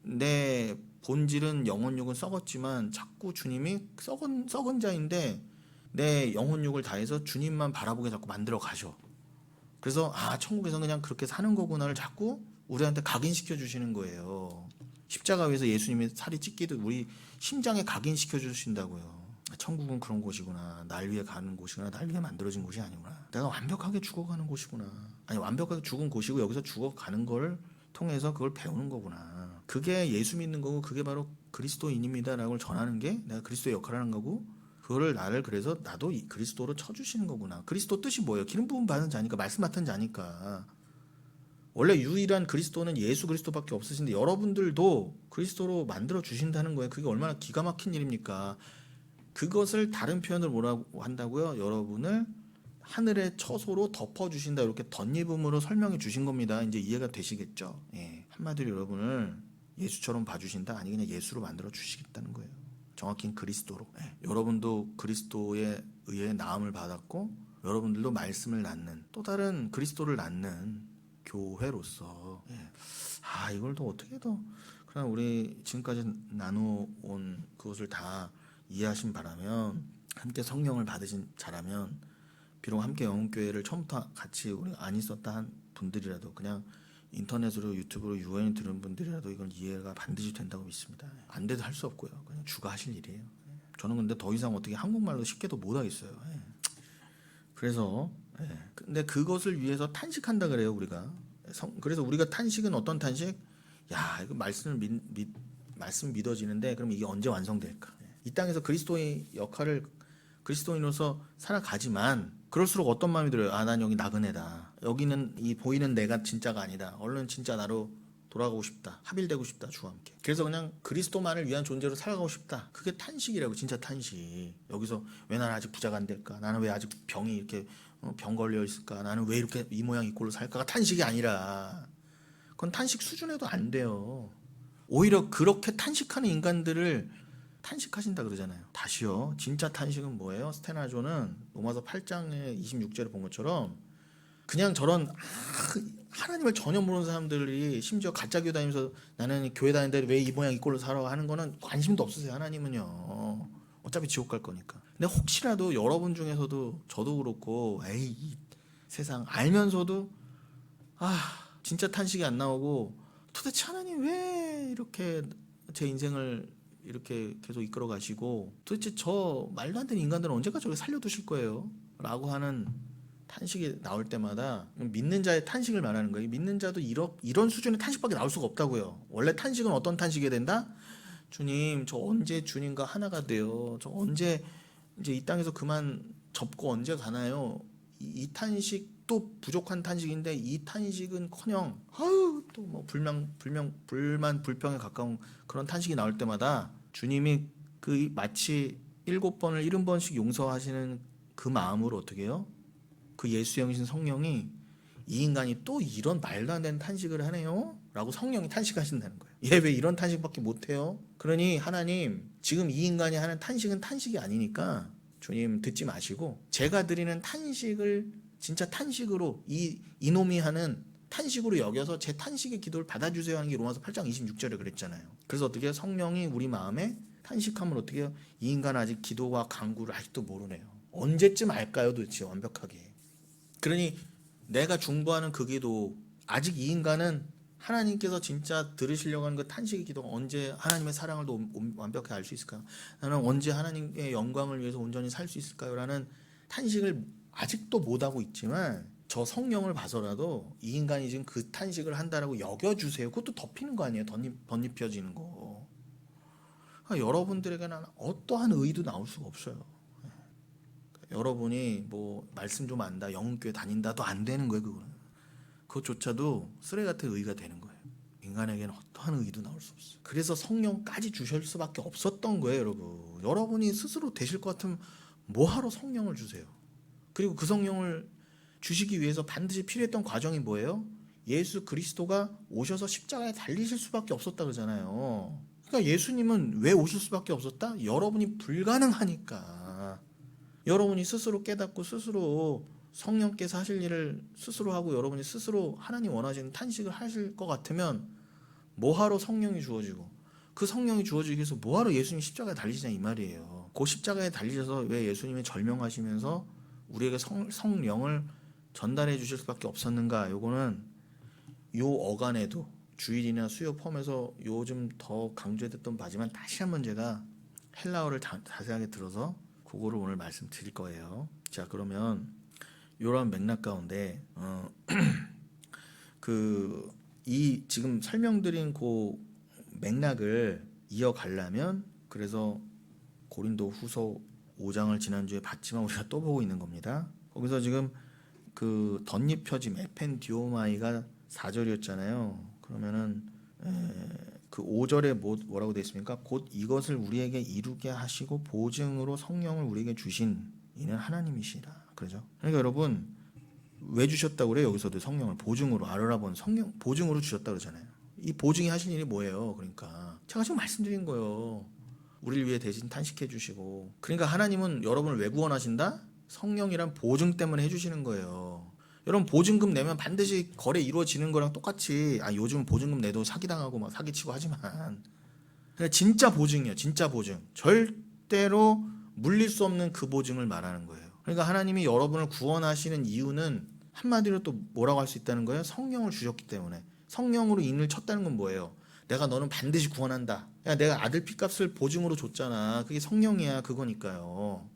내 본질은 영혼육은 썩었지만 자꾸 주님이 썩은 자인데 내 영혼육을 다해서 주님만 바라보게 자꾸 만들어 가셔. 그래서 천국에서 그냥 그렇게 사는 거구나를 자꾸 우리한테 각인시켜 주시는 거예요. 십자가 위에서 예수님이 살이 찢기듯 우리 심장에 각인시켜 주신다고요. 천국은 그런 곳이구나. 날 위해 가는 곳이구나. 날 위해 만들어진 곳이 아니구나. 내가 완벽하게 죽어가는 곳이구나. 아니 완벽하게 죽은 곳이고 여기서 죽어가는 걸 통해서 그걸 배우는 거구나. 그게 예수 믿는 거고 그게 바로 그리스도인입니다라고 전하는 게 내가 그리스도의 역할을 하는 거고, 그거를 나를 그래서 나도 그리스도로 쳐주시는 거구나. 그리스도 뜻이 뭐예요? 기름 부음 받은 자니까, 말씀 맡은 자니까. 원래 유일한 그리스도는 예수 그리스도밖에 없으신데 여러분들도 그리스도로 만들어 주신다는 거예요. 그게 얼마나 기가 막힌 일입니까? 그것을 다른 표현을 뭐라고 한다고요? 여러분을 하늘의 처소로 덮어주신다. 이렇게 덧입음으로 설명해 주신 겁니다. 이제 이해가 되시겠죠? 예. 한마디로 여러분을 예수처럼 봐주신다. 아니 그냥 예수로 만들어 주시겠다는 거예요. 정확히는 그리스도로. 예. 여러분도 그리스도에 의해 나음을 받았고 여러분들도 말씀을 낳는, 또 다른 그리스도를 낳는 교회로서. 예. 이걸 또 어떻게 더, 그냥 우리 지금까지 나누어온 그것을 다 이해하신 바라면, 함께 성령을 받으신 자라면, 비록 함께 영혼교회를 처음부터 같이 우리 안 있었다 한 분들이라도, 그냥 인터넷으로 유튜브로 유언이 들은 분들이라도 이건 이해가 반드시 된다고 믿습니다. 안 돼도 할 수 없고요. 그냥 주가 하실 일이에요. 저는 근데 더 이상 어떻게 한국말로 쉽게도 못하겠어요. 그래서 근데 그것을 위해서 탄식한다 그래요. 우리가. 그래서 우리가 탄식은 어떤 탄식? 이거 말씀 믿어지는데 그럼 이게 언제 완성될까? 이 땅에서 그리스도의 역할을 그리스도인으로서 살아가지만 그럴수록 어떤 마음이 들어요? 난 여기 나그네다. 여기는 이 보이는 내가 진짜가 아니다. 얼른 진짜 나로 돌아가고 싶다. 합일되고 싶다. 주와 함께. 그래서 그냥 그리스도만을 위한 존재로 살아가고 싶다. 그게 탄식이라고. 진짜 탄식. 여기서 왜 나는 아직 부자가 안 될까? 나는 왜 아직 병이 이렇게 병 걸려 있을까? 나는 왜 이렇게 이 모양 이 꼴로 살까가 탄식이 아니라, 그건 탄식 수준에도 안 돼요. 오히려 그렇게 탄식하는 인간들을 탄식하신다 그러잖아요. 다시요. 진짜 탄식은 뭐예요? 스테나조는 로마서 8장의 26절을 본 것처럼 그냥 저런 하나님을 전혀 모르는 사람들이 심지어 가짜 교회 다니면서 나는 교회 다니는데 왜 이 모양 이 꼴로 살아 하는 거는 관심도 없으세요. 하나님은요. 어차피 지옥 갈 거니까. 근데 혹시라도 여러분 중에서도 저도 그렇고 이 세상 알면서도 진짜 탄식이 안 나오고 도대체 하나님 왜 이렇게 제 인생을 이렇게 계속 이끌어 가시고 도대체 저 말도 안 되는 인간들은 언제까지 저렇게 살려두실 거예요? 라고 하는 탄식이 나올 때마다 믿는 자의 탄식을 말하는 거예요. 믿는 자도 이런 수준의 탄식밖에 나올 수가 없다고요. 원래 탄식은 어떤 탄식이 된다? 주님, 저 언제 주님과 하나가 돼요? 저 언제 이제 이 땅에서 그만 접고 언제 가나요? 이 탄식도 부족한 탄식인데 이 탄식은커녕 또 뭐 불만 불평에 가까운 그런 탄식이 나올 때마다 주님이 그 마치 7번을 70번씩 용서하시는 그 마음으로 어떻게 해요? 그 예수 형이신 성령이 이 인간이 또 이런 말도 안 되는 탄식을 하네요? 라고 성령이 탄식하신다는 거예요. 얘 왜 이런 탄식밖에 못해요? 그러니 하나님, 지금 이 인간이 하는 탄식은 탄식이 아니니까 주님 듣지 마시고 제가 드리는 탄식을 진짜 탄식으로 이놈이 하는 탄식으로 여겨서 제 탄식의 기도를 받아주세요 하는 게 로마서 8장 26절에 그랬잖아요. 그래서 어떻게 해요? 성령이 우리 마음에 탄식함을 어떻게 해요? 이 인간은 아직 기도와 간구를 아직도 모르네요. 언제쯤 알까요 도대체 완벽하게. 그러니 내가 중보하는 그 기도, 아직 이 인간은 하나님께서 진짜 들으시려고 하는 그 탄식의 기도가 언제 하나님의 사랑을 완벽히 알 수 있을까요? 나는 언제 하나님의 영광을 위해서 온전히 살 수 있을까요? 라는 탄식을 아직도 못하고 있지만 저 성령을 봐서라도 이 인간이 지금 그 탄식을 한다라고 여겨주세요. 그것도 덮이는 거 아니에요? 덧입혀지는 거. 그러니까 여러분들에게는 어떠한 의도 나올 수가 없어요. 여러분이 뭐 말씀 좀 안다, 영교회 다닌다도 안 되는 거예요. 그것조차도 쓰레기 같은 의가 되는 거예요. 인간에게는 어떠한 의도 나올 수 없어요. 그래서 성령까지 주실 수밖에 없었던 거예요, 여러분. 여러분이 스스로 되실 것 같으면 뭐하러 성령을 주세요? 그리고 그 성령을 주시기 위해서 반드시 필요했던 과정이 뭐예요? 예수 그리스도가 오셔서 십자가에 달리실 수밖에 없었다 그러잖아요. 그러니까 예수님은 왜 오실 수밖에 없었다? 여러분이 불가능하니까. 여러분이 스스로 깨닫고 스스로 성령께서 하실 일을 스스로 하고 여러분이 스스로 하나님 원하시는 탄식을 하실 것 같으면 뭐하러 성령이 주어지고 그 성령이 주어지기 위해서 뭐하러 예수님 십자가에 달리시냐 이 말이에요. 그 십자가에 달리셔서 왜 예수님이 절명하시면서 우리에게 성령을 전달해 주실 수밖에 없었는가. 요거는 요 어간에도 주일이나 수요 펌에서 요즘 더 강조했던 바지만 다시 한번 제가 헬라어를 자세하게 들어서 그거를 오늘 말씀드릴 거예요. 자, 그러면 이런 맥락 가운데 이 지금 설명드린 그 맥락을 이어가려면 그래서 고린도 후서 5장을 지난주에 봤지만 우리가 또 보고 있는 겁니다. 거기서 지금 그 덧입혀짐 에펜디오마이가 4절이었잖아요. 그러면은 그 5절에 뭐라고 되어 있습니까? 곧 이것을 우리에게 이루게 하시고 보증으로 성령을 우리에게 주신 이는 하나님이시라. 그러죠? 그러니까 여러분 왜 주셨다고 그래요? 여기서도 성령을 보증으로 아르라본 성령 보증으로 주셨다 그러잖아요. 이 보증이 하신 일이 뭐예요? 그러니까 제가 지금 말씀드린 거예요. 우리를 위해 대신 탄식해 주시고. 그러니까 하나님은 여러분을 왜 구원하신다? 성령이란 보증 때문에 해주시는 거예요. 여러분 보증금 내면 반드시 거래 이루어지는 거랑 똑같이 요즘 보증금 내도 사기당하고 막 사기치고 하지만 그러니까 진짜 보증이에요. 진짜 보증. 절대로 물릴 수 없는 그 보증을 말하는 거예요. 그러니까 하나님이 여러분을 구원하시는 이유는 한마디로 또 뭐라고 할 수 있다는 거예요? 성령을 주셨기 때문에. 성령으로 인을 쳤다는 건 뭐예요? 내가 너는 반드시 구원한다. 야, 내가 아들 피값을 보증으로 줬잖아. 그게 성령이야. 그거니까요.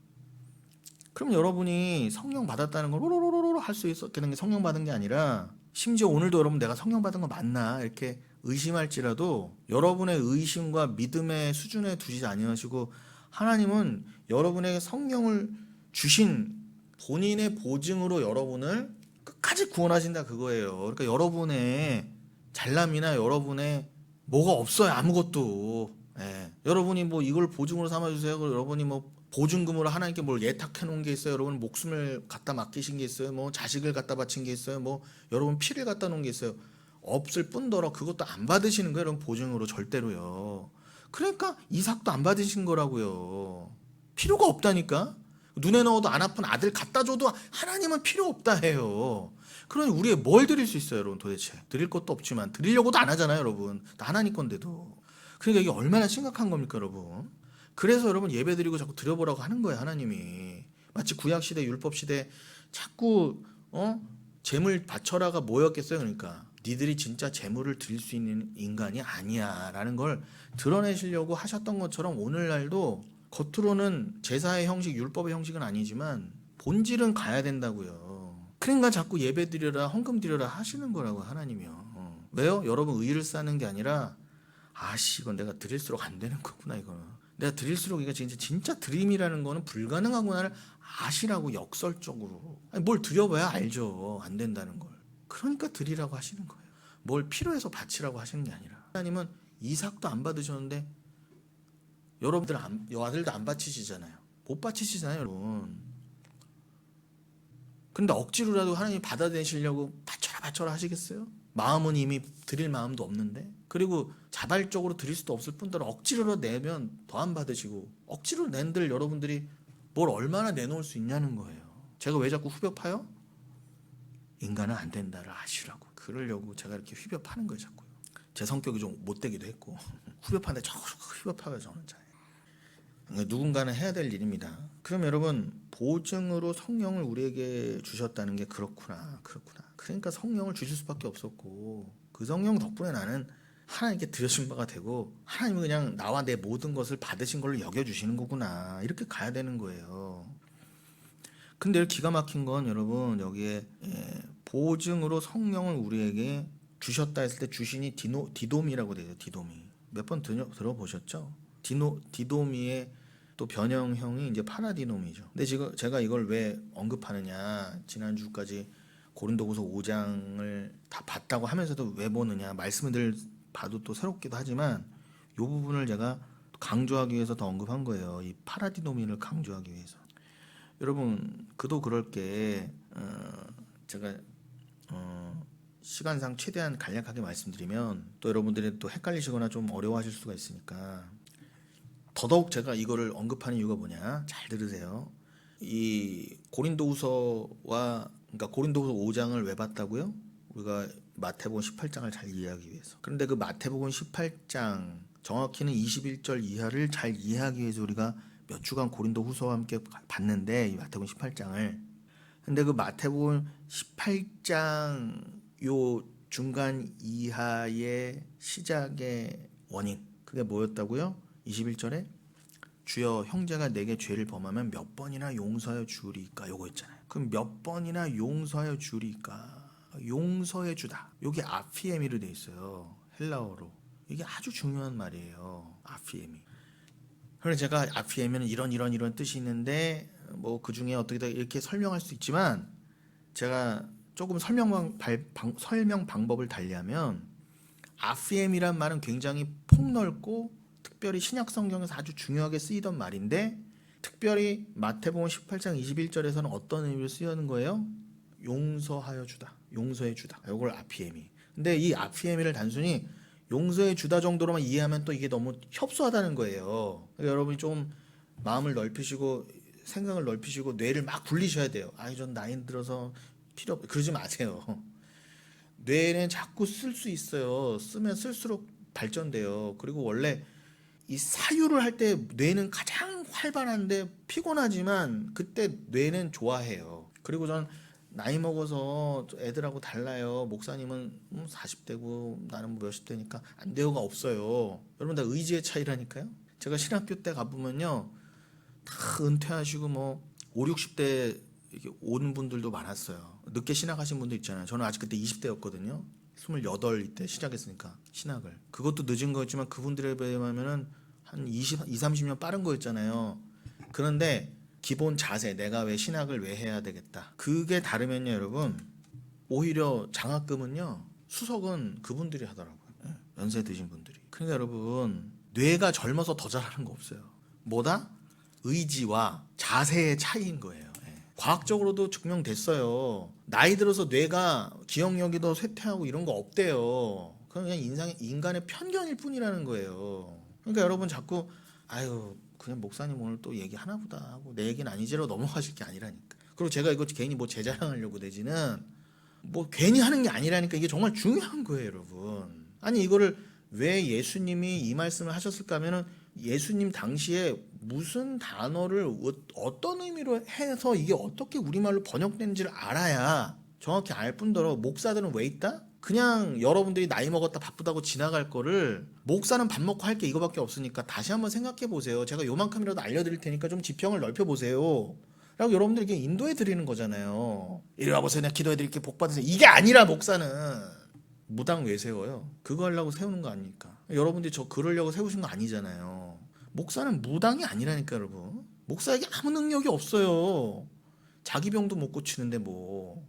그럼 여러분이 성령 받았다는 걸 로로로로로 할 수 있었겠는 게 성령 받은 게 아니라 심지어 오늘도 여러분 내가 성령 받은 거 맞나 이렇게 의심할지라도 여러분의 의심과 믿음의 수준에 두지 아니하시고 하나님은 여러분에게 성령을 주신 본인의 보증으로 여러분을 끝까지 구원하신다 그거예요. 그러니까 여러분의 잘남이나 여러분의 뭐가 없어요. 아무것도. 예. 여러분이 뭐 이걸 보증으로 삼아주세요. 그리고 여러분이 뭐 보증금으로 하나님께 뭘 예탁해 놓은 게 있어요. 여러분 목숨을 갖다 맡기신 게 있어요. 뭐 자식을 갖다 바친 게 있어요. 뭐 여러분 피를 갖다 놓은 게 있어요. 없을 뿐더러 그것도 안 받으시는 거예요. 여러분 보증으로 절대로요. 그러니까 이삭도 안 받으신 거라고요. 필요가 없다니까. 눈에 넣어도 안 아픈 아들 갖다 줘도 하나님은 필요 없다 해요. 그러니 우리가 뭘 드릴 수 있어요, 여러분 도대체. 드릴 것도 없지만 드리려고도 안 하잖아요, 여러분. 나 하나님 건데도. 그러니까 이게 얼마나 심각한 겁니까, 여러분. 그래서 여러분 예배 드리고 자꾸 드려보라고 하는 거예요, 하나님이. 마치 구약시대, 율법시대 자꾸 재물 바쳐라가 뭐였겠어요. 그러니까 니들이 진짜 재물을 드릴 수 있는 인간이 아니야 라는 걸 드러내시려고 하셨던 것처럼 오늘날도 겉으로는 제사의 형식, 율법의 형식은 아니지만 본질은 가야 된다고요. 그러니까 자꾸 예배 드려라, 헌금 드려라 하시는 거라고 하나님이요. 왜요? 여러분 의를 쌓는 게 아니라 이건 내가 드릴수록 안 되는 거구나 이거는. 내가 드릴수록 이거 진짜 드림이라는 거는 불가능하구나를 아시라고 역설적으로. 뭘 드려봐야 알죠. 안 된다는 걸. 그러니까 드리라고 하시는 거예요. 뭘 필요해서 바치라고 하시는 게 아니라. 하나님은 이삭도 안 받으셨는데 여러분들 아들도 안 바치시잖아요. 못 바치시잖아요, 여러분. 근데 억지로라도 하나님이 받아내시려고 바쳐라 하시겠어요? 마음은 이미 드릴 마음도 없는데. 그리고 자발적으로 드릴 수도 없을 뿐더러 억지로 내면 더 안 받으시고, 억지로 낸들 여러분들이 뭘 얼마나 내놓을 수 있냐는 거예요. 제가 왜 자꾸 후벼 파요? 인간은 안 된다를 아시라고. 그러려고 제가 이렇게 휘벼 파는 거예요, 자꾸. 제 성격이 좀 못되기도 했고 후벼 파는데 저 후벼 파요 저는 잘. 누군가는 해야 될 일입니다. 그럼 여러분, 보증으로 성령을 우리에게 주셨다는 게 그렇구나. 그러니까 성령을 주실 수밖에 없었고, 그 성령 덕분에 나는 하나님께 드려진 바가 되고, 하나님은 그냥 나와 내 모든 것을 받으신 걸로 여겨주시는 거구나, 이렇게 가야 되는 거예요. 근데 기가 막힌 건 여러분, 여기에 보증으로 성령을 우리에게 주셨다 했을 때 주신이 디도미라고 돼요. 디도미. 몇 번 들어보셨죠? 디도미의 또 변형형이 이제 파라디노미죠. 근데 지금 제가 이걸 왜 언급하느냐, 지난주까지 고린도후서 5장을 다 봤다고 하면서도 왜 보느냐, 말씀을 늘 봐도 또 새롭기도 하지만 이 부분을 제가 강조하기 위해서 더 언급한 거예요. 이 파라디노미를 강조하기 위해서. 여러분, 그도 그럴 게 제가 시간상 최대한 간략하게 말씀드리면 또 여러분들이 또 헷갈리시거나 좀 어려워하실 수가 있으니까, 더더욱 제가 이거를 언급하는 이유가 뭐냐, 잘 들으세요. 이 고린도후서와, 그러니까 고린도후서 5장을 왜 봤다고요? 우리가 마태복음 18장을 잘 이해하기 위해서. 그런데 그 마태복음 18장, 정확히는 21절 이하를 잘 이해하기 위해서 우리가 몇 주간 고린도후서와 함께 봤는데, 이 마태복음 18장을. 근데 그 마태복음 18장 요 중간 이하의 시작의 원인, 그게 뭐였다고요? 21절에 주여 형제가 내게 죄를 범하면 몇 번이나 용서하여 주리까, 요거 있잖아요. 그럼 몇 번이나 용서하여 주리까, 용서해 주다, 요게 아피에미로 돼 있어요, 헬라어로. 이게 아주 중요한 말이에요, 아피에미. 그래서 제가 아피에미는 이런 뜻이 있는데 뭐 그 중에 어떻게 이렇게 설명할 수 있지만, 제가 조금 설명 방법을 달리하면, 아피엠이란 말은 굉장히 폭넓고 특별히 신약 성경에서 아주 중요하게 쓰이던 말인데, 특별히 마태복음 18장 21절에서는 어떤 의미로 쓰이는 거예요? 용서하여 주다, 용서해 주다, 이걸 아피엠이. 근데 이 아피엠이를 단순히 용서해 주다 정도로만 이해하면 또 이게 너무 협소하다는 거예요. 그러니까 여러분이 좀 마음을 넓히시고 생각을 넓히시고 뇌를 막 굴리셔야 돼요. 전 나이 들어서 그러지 마세요. 뇌는 자꾸 쓸 수 있어요. 쓰면 쓸수록 발전돼요. 그리고 원래 이 사유를 할 때 뇌는 가장 활발한데 피곤하지만 그때 뇌는 좋아해요. 그리고 전 나이 먹어서 애들하고 달라요. 목사님은 40대고 나는 몇십 대니까 안 돼요가 없어요. 여러분, 다 의지의 차이라니까요. 제가 신학교 때 가보면요, 다 은퇴하시고 뭐 5, 60대 이렇게 오는 분들도 많았어요. 늦게 신학하신 분도 있잖아요. 저는 아직 그때 20대였거든요. 28 때 시작했으니까 신학을. 그것도 늦은 거였지만 그분들에 비하면은 한 20, 30년 빠른 거였잖아요. 그런데 기본 자세, 내가 왜 신학을 왜 해야 되겠다, 그게 다르면요 여러분, 오히려 장학금은요, 수석은 그분들이 하더라고요. 연세 드신 분들이. 그러니까 여러분, 뇌가 젊어서 더 잘하는 거 없어요. 뭐다? 의지와 자세의 차이인 거예요. 과학적으로도 증명됐어요. 나이 들어서 뇌가 기억력이 더 쇠퇴하고 이런 거 없대요. 그냥 인간의 편견일 뿐이라는 거예요. 그러니까 여러분 자꾸 그냥 목사님 오늘 또 얘기하나 보다 하고 내 얘기는 아니지로 넘어가실 게 아니라니까. 그리고 제가 이거 괜히 뭐 제 자랑하려고 내지는 뭐 괜히 하는 게 아니라니까. 이게 정말 중요한 거예요, 여러분. 아니, 이거를 왜 예수님이 이 말씀을 하셨을까 하면은, 예수님 당시에 무슨 단어를 어떤 의미로 해서 이게 어떻게 우리말로 번역된지를 알아야, 정확히 알 뿐더러 목사들은 왜 있다? 그냥 여러분들이 나이 먹었다 바쁘다고 지나갈 거를, 목사는 밥 먹고 할 게 이거밖에 없으니까 다시 한번 생각해 보세요. 제가 요만큼이라도 알려드릴 테니까 좀 지평을 넓혀 보세요 라고 여러분들에게 인도해 드리는 거잖아요. 이리 와보세요, 내가 기도해 드릴게, 복 받으세요. 이게 아니라 목사는 무당 왜 세워요? 그거 하려고 세우는 거 아닙니까? 여러분들이 저 그러려고 세우신 거 아니잖아요. 목사는 무당이 아니라니까 여러분. 목사에게 아무 능력이 없어요. 자기 병도 못 고치는데 뭐.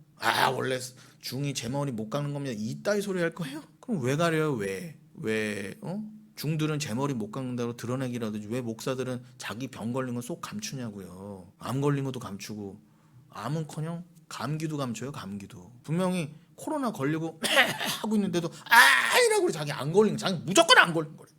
원래 중이 제 머리 못 깎는 겁니다, 이따위 소리 할 거예요? 그럼 왜 가려요? 왜 중들은 제 머리 못 깎는다고 드러내기라든지, 왜 목사들은 자기 병 걸린 건 쏙 감추냐고요. 암 걸린 것도 감추고, 암은커녕 감기도 감춰요. 감기도 분명히 코로나 걸리고 하고 있는데도 이라고 자기 안 걸린 거, 자기 무조건 안 걸린 거래.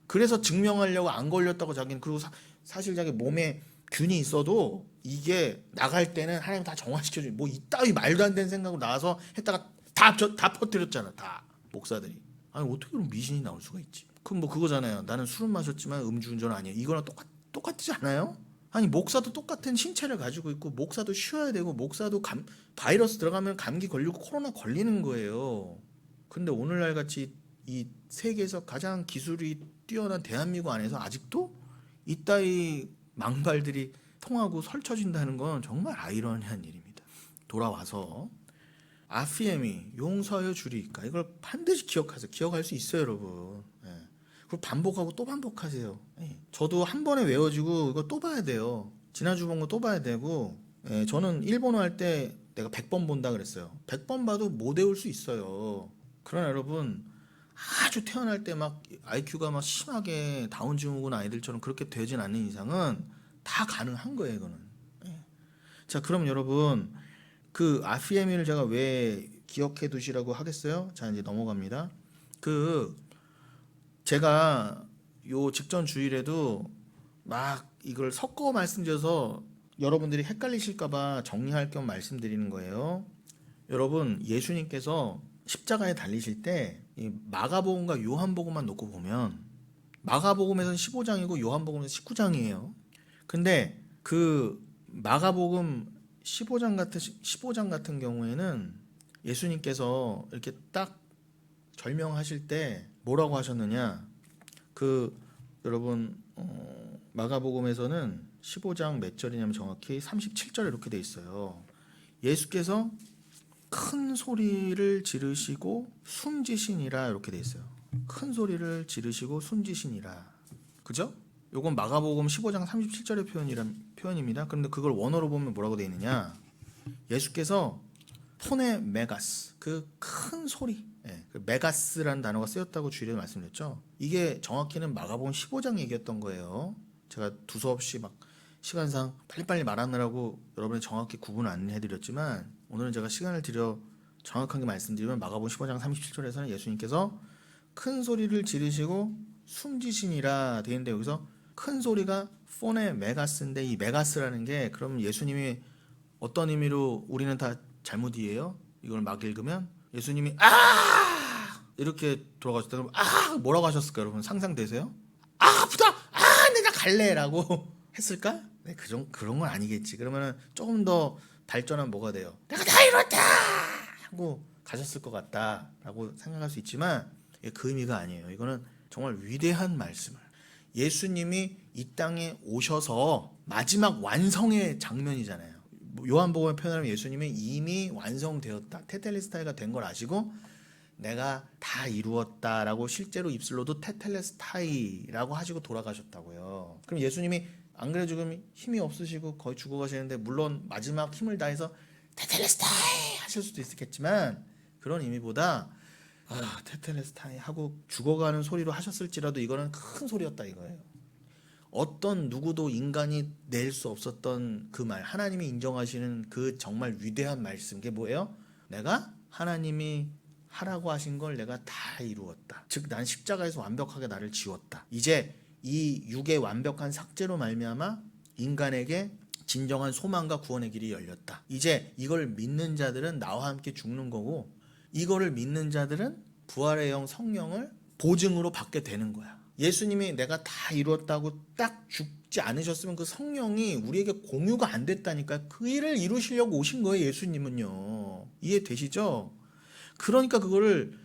그래서 증명하려고 안 걸렸다고 자기는. 그리고 사실 자기 몸에 균이 있어도 이게 나갈 때는 하나님 다 정화시켜줘. 뭐 이따위 말도 안 되는 생각으로 나와서 했다가 다 퍼뜨렸잖아. 다 목사들이. 아니 어떻게 그런 미신이 나올 수가 있지? 그럼 뭐 그거잖아요. 나는 술은 마셨지만 음주운전 아니에요. 이거랑 똑같지 않아요? 아니 목사도 똑같은 신체를 가지고 있고 목사도 쉬어야 되고 목사도 바이러스 들어가면 감기 걸리고 코로나 걸리는 거예요. 근데 오늘날 같이 이 세계에서 가장 기술이 뛰어난 대한민국 안에서 아직도 이따위 망발들이 통하고 설쳐진다는 건 정말 아이러니한 일입니다. 돌아와서 아피엠이 용서하여 주리까, 이걸 반드시 기억하세요. 기억할 수 있어요, 여러분. 예. 그리고 반복하고 또 반복하세요. 예. 저도 한 번에 외워지고 이거 또 봐야 돼요. 지난주 본 거 또 봐야 되고. 예. 저는 일본어 할 때 내가 100번 본다 그랬어요. 100번 봐도 못 외울 수 있어요. 그러나 여러분, 아주 태어날 때 막 IQ가 막 심하게 다운 증후군 아이들처럼 그렇게 되진 않는 이상은 다 가능한 거예요, 이거는. 예. 자, 그럼 여러분, 그 아피에미를 제가 왜 기억해 두시라고 하겠어요? 자, 이제 넘어갑니다. 제가 요 직전 주일에도 막 이걸 섞어 말씀드려서 여러분들이 헷갈리실까봐 정리할 겸 말씀드리는 거예요. 여러분, 예수님께서 십자가에 달리실 때 이 마가복음과 요한복음만 놓고 보면 마가복음에서는 15장이고 요한복음에서는 19장이에요. 근데 그 마가복음 15장 같은 경우에는 예수님께서 이렇게 딱 절명하실 때 뭐라고 하셨느냐? 여러분 마가복음에서는 15장 몇 절이냐면 정확히 37절에 이렇게 돼 있어요. 예수께서 큰 소리를 지르시고 숨지시니라 이렇게 돼 있어요. 큰 소리를 지르시고 숨지시니라. 그죠? 요건 마가복음 15장 37절의 표현입니다. 그런데 그걸 원어로 보면 뭐라고 돼 있느냐? 예수께서 폰에 메가스, 그 큰 소리, 그 메가스라는 단어가 쓰였다고 주일에 말씀드렸죠. 이게 정확히는 마가복음 15장 얘기였던 거예요. 제가 두서없이 막 시간상 빨리빨리 말하느라고 여러분이 정확히 구분 안 해드렸지만 오늘은 제가 시간을 들여 정확하게 말씀드리면 마가복음 15장 37절에서는 예수님께서 큰 소리를 지르시고 숨지시니라 되어 있는데, 여기서 큰 소리가 폰의 메가스인데 이 메가스라는 게 그럼 예수님이 어떤 의미로 우리는 다 잘못 이해해요? 이걸 막 읽으면 예수님이 이렇게 돌아가셨다 그러면 뭐라고 하셨을까? 여러분 상상되세요? 아프다! 내가 갈래라고 했을까? 네, 그런 건 아니겠지. 그러면은 조금 더 발전한 뭐가 돼요? 내가 다 이뤘다! 하고 가셨을 것 같다라고 생각할 수 있지만 그 의미가 아니에요. 이거는 정말 위대한 말씀을 예수님이 이 땅에 오셔서 마지막 완성의 장면이잖아요. 요한복음의 표현하면 예수님이 이미 완성되었다, 테텔레스타이가 된 걸 아시고 내가 다 이루었다라고 실제로 입술로도 테텔레스타이라고 하시고 돌아가셨다고요. 그럼 예수님이 안 그래 지금 힘이 없으시고 거의 죽어가시는데 물론 마지막 힘을 다해서 테텔레스타이 하실 수도 있겠지만 그런 의미보다 테텔레스타이 하고 죽어가는 소리로 하셨을지라도 이거는 큰 소리였다 이거예요. 어떤 누구도 인간이 낼 수 없었던 그 말, 하나님이 인정하시는 그 정말 위대한 말씀, 그게 뭐예요? 내가 하나님이 하라고 하신 걸 내가 다 이루었다. 즉 난 십자가에서 완벽하게 나를 지웠다. 이제 이 육의 완벽한 삭제로 말미암아 인간에게 진정한 소망과 구원의 길이 열렸다. 이제 이걸 믿는 자들은 나와 함께 죽는 거고 이거를 믿는 자들은 부활의 영 성령을 보증으로 받게 되는 거야. 예수님이 내가 다 이루었다고 딱 죽지 않으셨으면 그 성령이 우리에게 공유가 안 됐다니까. 그 일을 이루시려고 오신 거예요, 예수님은요. 이해되시죠? 그러니까 그거를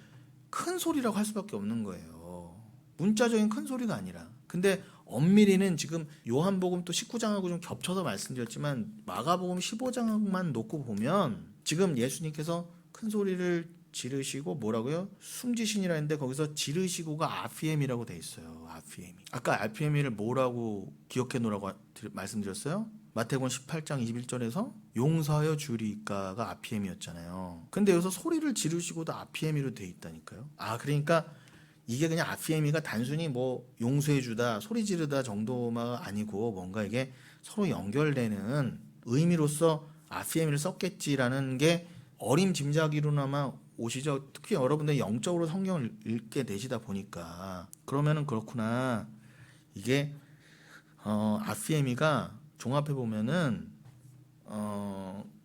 큰 소리라고 할 수밖에 없는 거예요. 문자적인 큰 소리가 아니라. 근데 엄밀히는 지금 요한복음 또 19장하고 좀 겹쳐서 말씀드렸지만 마가복음 15장만 놓고 보면 지금 예수님께서 큰 소리를 지르시고 뭐라고요? 숨지시니라 했는데 거기서 지르시고가 아피엠이라고 돼 있어요. 아피엠이. 아까 아피엠이를 뭐라고 기억해 놓으라고 말씀드렸어요? 마태복음 18장 21절에서 용서하여 주리까가 아피엠이었잖아요. 근데 여기서 소리를 지르시고도 아피엠이로 돼 있다니까요. 그러니까 이게 그냥 아피엠이가 단순히 뭐 용서해 주다, 소리 지르다 정도가 아니고 뭔가 이게 서로 연결되는 의미로서 아피엠을 썼겠지라는 게 어림짐작으로나마 오시죠. 특히 여러분들 영적으로 성경을 읽게 되시다 보니까 그러면은 그렇구나. 이게 아피에미가 종합해 보면은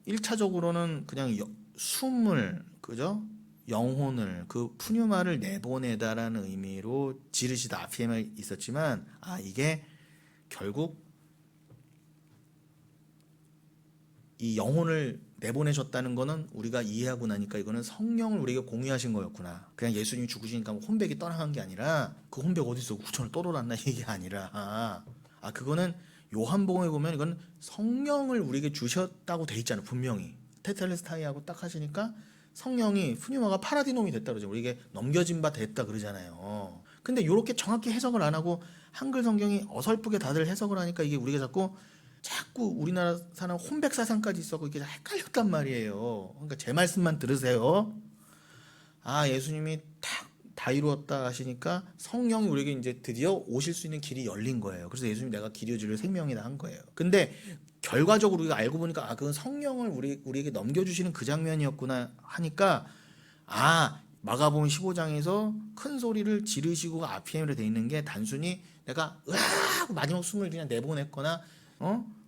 1차적으로는 그냥 숨을 그죠? 영혼을 그 푸뉴마를 내보내다라는 의미로 지르시다 아피엠이 있었지만 이게 결국 이 영혼을 내보내셨다는 거는 우리가 이해하고 나니까 이거는 성령을 우리에게 공유하신 거였구나. 그냥 예수님이 죽으시니까 혼백이 떠나간 게 아니라 그 혼백 어디서 구천을 떠돌았나 이게 아니라 그거는 요한복음에 보면 이건 성령을 우리에게 주셨다고 돼 있잖아요. 분명히 테텔레스타이하고 딱 하시니까 성령이 푸뉴마가 파라디놈이 됐다 그러죠. 우리에게 넘겨진 바 됐다 그러잖아요. 근데 이렇게 정확히 해석을 안 하고 한글 성경이 어설프게 다들 해석을 하니까 이게 우리가 자꾸 우리나라 사람 혼백 사상까지 있었고 이게 헷갈렸단 말이에요. 그러니까 제 말씀만 들으세요. 예수님이 다 이루었다 하시니까 성령이 우리에게 이제 드디어 오실 수 있는 길이 열린 거예요. 그래서 예수님 내가 길이어 주를 생명이다 한 거예요. 근데 결과적으로 우리가 알고 보니까 그건 성령을 우리에게 넘겨주시는 그 장면이었구나 하니까 마가복음 15장에서 큰 소리를 지르시고 아피엠으로 돼 있는 게 단순히 내가 하고 마지막 숨을 그냥 내보냈거나